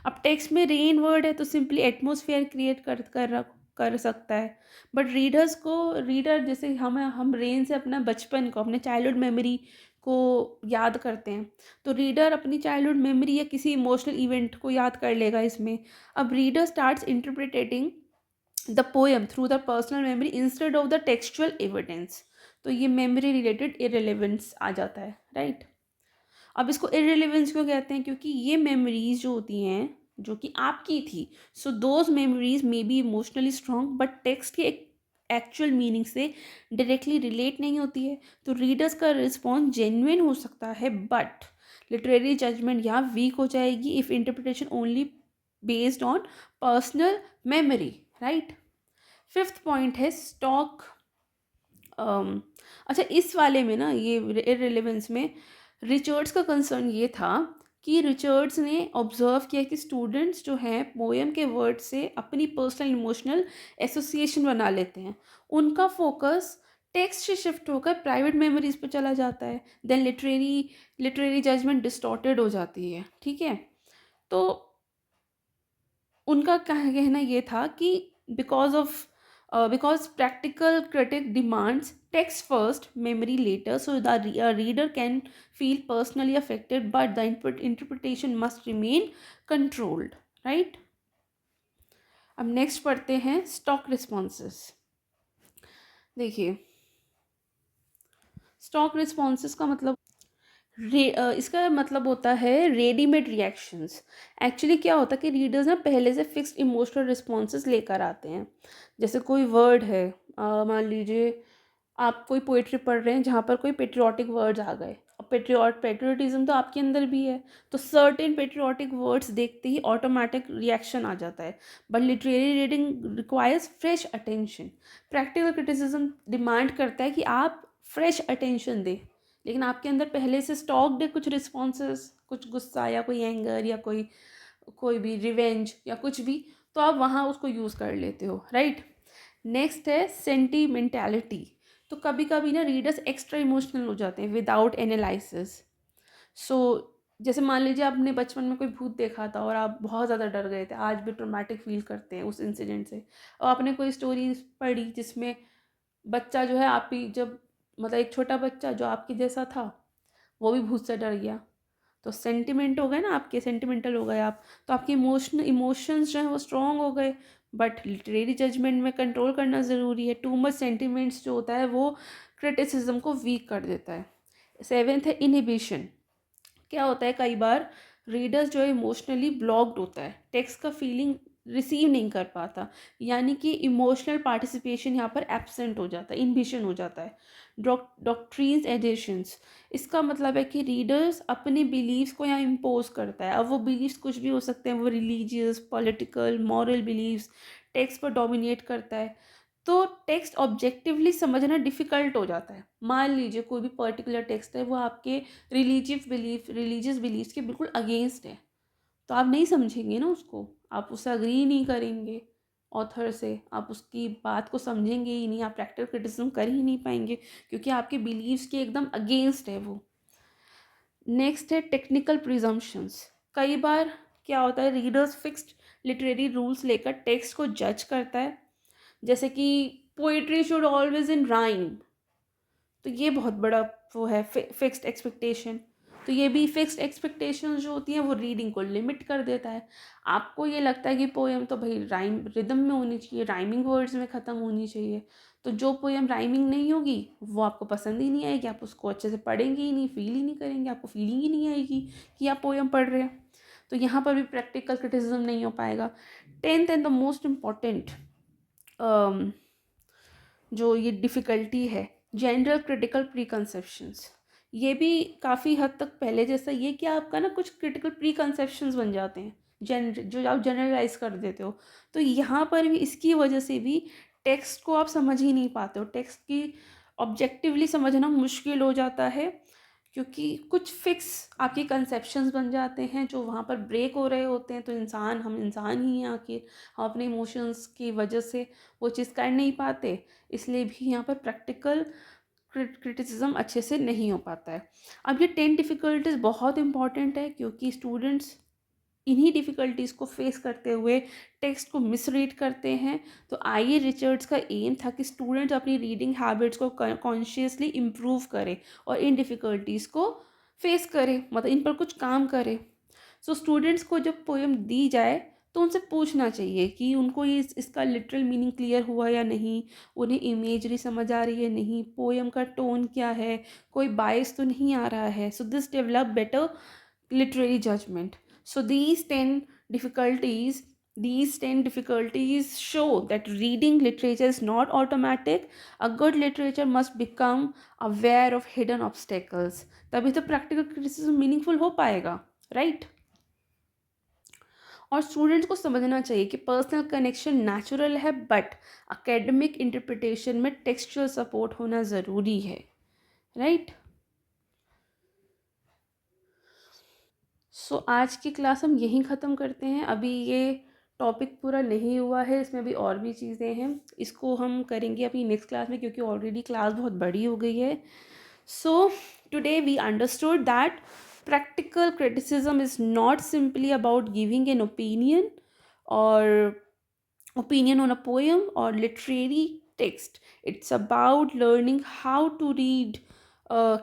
अब टेक्स्ट में रेन वर्ड है तो सिंपली एटमॉस्फेयर क्रिएट कर सकता है, बट रीडर जैसे हम रेन से अपना बचपन को, अपने चाइल्डहुड मेमोरी को याद करते हैं, तो रीडर अपनी चाइल्डहुड मेमोरी या किसी इमोशनल इवेंट को याद कर लेगा इसमें। अब reader starts interpreting the poem through the personal memory instead of the textual evidence. तो ये मेमोरी रिलेटेड इरेलीवेंस आ जाता है, राइट? अब इसको इरेलीवेंस क्यों कहते हैं? क्योंकि ये मेमोरीज जो होती हैं जो कि आपकी थी, so those memories may be emotionally strong but text के एक्चुअल मीनिंग से डायरेक्टली रिलेट नहीं होती है, तो रीडर्स का रिस्पॉन्स जेन्युइन हो सकता है बट लिटरेरी जजमेंट यहाँ वीक हो जाएगी if interpretation only based on personal memory, right? Fifth point है स्टॉक। अच्छा, इस वाले में ना, ये इररिलेवेंस में रिचर्ड्स का कंसर्न ये था कि रिचर्ड्स ने ऑब्जर्व किया कि स्टूडेंट्स जो हैं पोएम के वर्ड से अपनी पर्सनल इमोशनल एसोसिएशन बना लेते हैं। उनका फोकस टेक्स्ट से शिफ्ट होकर प्राइवेट मेमोरीज पे चला जाता है, देन लिटरेरी जजमेंट डिस्टॉर्टेड हो जाती है, ठीक है? तो उनका कहना ये था कि because of because practical critic demands text first memory later, so the reader can feel personally affected but the interpretation must remain controlled, right? अब नेक्स्ट पढ़ते हैं स्टॉक रिस्पॉन्सेस। देखिए, स्टॉक रिस्पॉन्सेस का मतलब इसका मतलब होता है रेडीमेड रिएक्शंस। एक्चुअली क्या होता है कि रीडर्स ना पहले से फिक्स्ड इमोशनल रिस्पॉन्सेस लेकर आते हैं। जैसे कोई वर्ड है, मान लीजिए आप कोई पोइट्री पढ़ रहे हैं जहाँ पर कोई पेट्रियाटिक वर्ड्स आ गए। अब पेट्रियाटिज्म तो आपके अंदर भी है, तो सर्टेन पेट्रियाटिक वर्ड्स देखते ही ऑटोमेटिक रिएक्शन आ जाता है, but literary reading requires fresh attention. Practical criticism demand करता है कि आप फ्रेश अटेंशन दें, लेकिन आपके अंदर पहले से स्टॉक्ड है कुछ रिस्पॉन्सेस, कुछ गुस्सा या कोई एंगर या कोई कोई भी रिवेंज या कुछ भी, तो आप वहाँ उसको यूज़ कर लेते हो, राइट? नेक्स्ट है सेंटिमेंटैलिटी। तो कभी कभी ना रीडर्स एक्स्ट्रा इमोशनल हो जाते हैं विदाउट एनालिसिस। सो जैसे मान लीजिए आपने बचपन में कोई भूत देखा था और आप बहुत ज़्यादा डर गए थे, आज भी ट्रोमेटिक फील करते हैं उस इंसिडेंट से, और आपने कोई स्टोरी पढ़ी जिसमें बच्चा जो है, आप ही जब मतलब एक छोटा बच्चा जो आपके जैसा था, वो भी भूत से डर गया, तो सेंटिमेंट हो गए ना, आपके सेंटिमेंटल हो गए आप, तो आपके इमोशंस जो हैं वो स्ट्रॉन्ग हो गए। बट लिटरेरी जजमेंट में कंट्रोल करना ज़रूरी है। टू मच सेंटिमेंट्स जो होता है वो क्रिटिसिज्म को वीक कर देता है। सेवेंथ है इनहिबिशन। क्या होता है, कई बार रीडर्स जो है इमोशनली ब्लॉक्ड होता है, टेक्स्ट का फीलिंग रिसीव नहीं कर पाता, यानी कि इमोशनल पार्टिसिपेशन यहाँ पर एब्सेंट हो जाता है, इनहिबिशन हो जाता है। डॉक्ट्रीन्स एडिशंस, इसका मतलब है कि रीडर्स अपने बिलीव्स को यहाँ इम्पोज करता है। अब वो बिलीव्स कुछ भी हो सकते हैं, वो religious, political, moral believes text पर डोमिनेट करता है, तो टेक्स्ट ऑब्जेक्टिवली समझना डिफ़िकल्ट हो जाता है। मान लीजिए कोई भी पर्टिकुलर टेक्स्ट है, वो आपके रिलीजियस बिलीफ्स के बिल्कुल अगेंस्ट है, तो आप नहीं समझेंगे ना उसको, आप उससे अग्री नहीं करेंगे ऑथर से, आप उसकी बात को समझेंगे ही नहीं, आप प्रैक्टिकल क्रिटिसिज्म कर ही नहीं पाएंगे, क्योंकि आपके बिलीव्स के एकदम अगेंस्ट है वो। नेक्स्ट है टेक्निकल प्रिजम्पशंस। कई बार क्या होता है, रीडर्स फिक्स्ड लिटरेरी रूल्स लेकर टेक्स्ट को जज करता है, जैसे कि poetry should always in rhyme, तो ये बहुत बड़ा वो है फिक्स्ड एक्सपेक्टेशन। तो ये भी फिक्स्ड एक्सपेक्टेशंस जो होती हैं वो रीडिंग को लिमिट कर देता है। आपको ये लगता है कि पोएम तो भाई राइम रिदम में होनी चाहिए, राइमिंग वर्ड्स में ख़त्म होनी चाहिए, तो जो पोएम राइमिंग नहीं होगी वो आपको पसंद ही नहीं आएगी, आप उसको अच्छे से पढ़ेंगे ही नहीं, फील ही नहीं करेंगे, आपको फीलिंग ही नहीं आएगी कि आप पोएम पढ़ रहे हैं। तो यहाँ पर भी प्रैक्टिकल क्रिटिसिज्म नहीं हो पाएगा। 10th and the most important जो ये डिफ़िकल्टी है, जनरल क्रिटिकल प्रीकंसेप्शंस, ये भी काफ़ी हद तक पहले जैसा ये कि आपका ना कुछ क्रिटिकल प्रीकंसेप्शंस बन जाते हैं, जो आप जनरलाइज कर देते हो। तो यहाँ पर भी इसकी वजह से भी टेक्स्ट को आप समझ ही नहीं पाते हो, टेक्स्ट की ऑब्जेक्टिवली समझना मुश्किल हो जाता है, क्योंकि कुछ फिक्स आपके कंसेप्शंस बन जाते हैं जो वहाँ पर ब्रेक हो रहे होते हैं। तो हम इंसान ही हैं आखिर, हम अपने इमोशंस की वजह से वो चीज़ कर नहीं पाते, इसलिए भी यहाँ पर प्रैक्टिकल क्रिटिसिज्म अच्छे से नहीं हो पाता है। अब ये 10 डिफ़िकल्टीज़ बहुत इंपॉर्टेंट है, क्योंकि स्टूडेंट्स इन्हीं डिफ़िकल्टीज़ को फेस करते हुए टेक्स्ट को मिसरीड करते हैं। तो आई रिचर्ड्स का एम था कि स्टूडेंट्स अपनी रीडिंग हैबिट्स को कॉन्शियसली इम्प्रूव करें और इन डिफ़िकल्टीज़ को फेस करें, मतलब इन पर कुछ काम करें। सो स्टूडेंट्स को जब पोएम दी जाए तो उनसे पूछना चाहिए कि उनको ये इसका लिटरल मीनिंग क्लियर हुआ या नहीं, उन्हें इमेजरी समझ आ रही है नहीं, पोएम का टोन क्या है, कोई बायस तो नहीं आ रहा है। So this develop better literary judgment. So these 10 difficulties show that reading literature is not automatic. A good literature must become aware of hidden obstacles. तभी तो practical criticism meaningful हो पाएगा, right? और स्टूडेंट्स को समझना चाहिए कि पर्सनल कनेक्शन नेचुरल है, बट एकेडमिक इंटरप्रिटेशन में टेक्सचुअल सपोर्ट होना ज़रूरी है, राइट? सो आज की क्लास हम यहीं ख़त्म करते हैं। अभी ये टॉपिक पूरा नहीं हुआ है, इसमें भी और भी चीज़ें हैं, इसको हम करेंगे अपनी नेक्स्ट क्लास में, क्योंकि ऑलरेडी क्लास बहुत बड़ी हो गई है। So today we understood that practical criticism is not simply about giving an or opinion on a poem or literary text. It's about learning how to read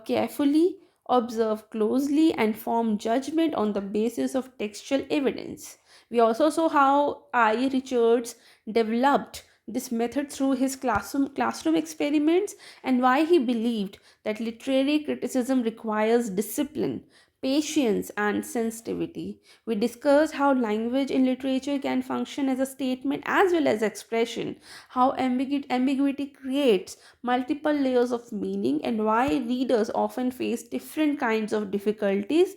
carefully, observe closely, and form judgment on the basis of textual evidence. We also saw how I. Richards developed this method through his classroom experiments, and why he believed that literary criticism requires discipline, patience, and sensitivity. We discussed how language in literature can function as a statement as well as expression, how ambiguity creates multiple layers of meaning, and why readers often face different kinds of difficulties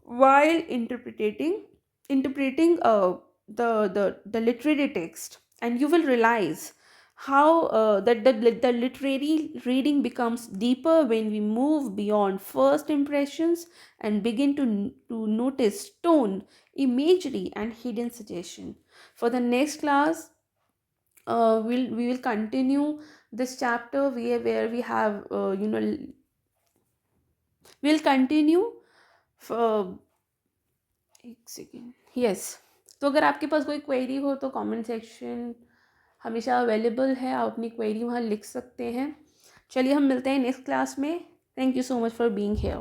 while interpreting the literary text. And you will realize how the literary reading becomes deeper when we move beyond first impressions and begin to notice tone, imagery, and hidden suggestion. For the next class, we will continue this chapter where we have we'll continue एक सेकेंड, यस। तो अगर आपके पास कोई क्वेरी हो तो कमेंट सेक्शन हमेशा अवेलेबल है, आप अपनी क्वेरी वहाँ लिख सकते हैं। चलिए हम मिलते हैं नेक्स्ट क्लास में। Thank you so much for being here.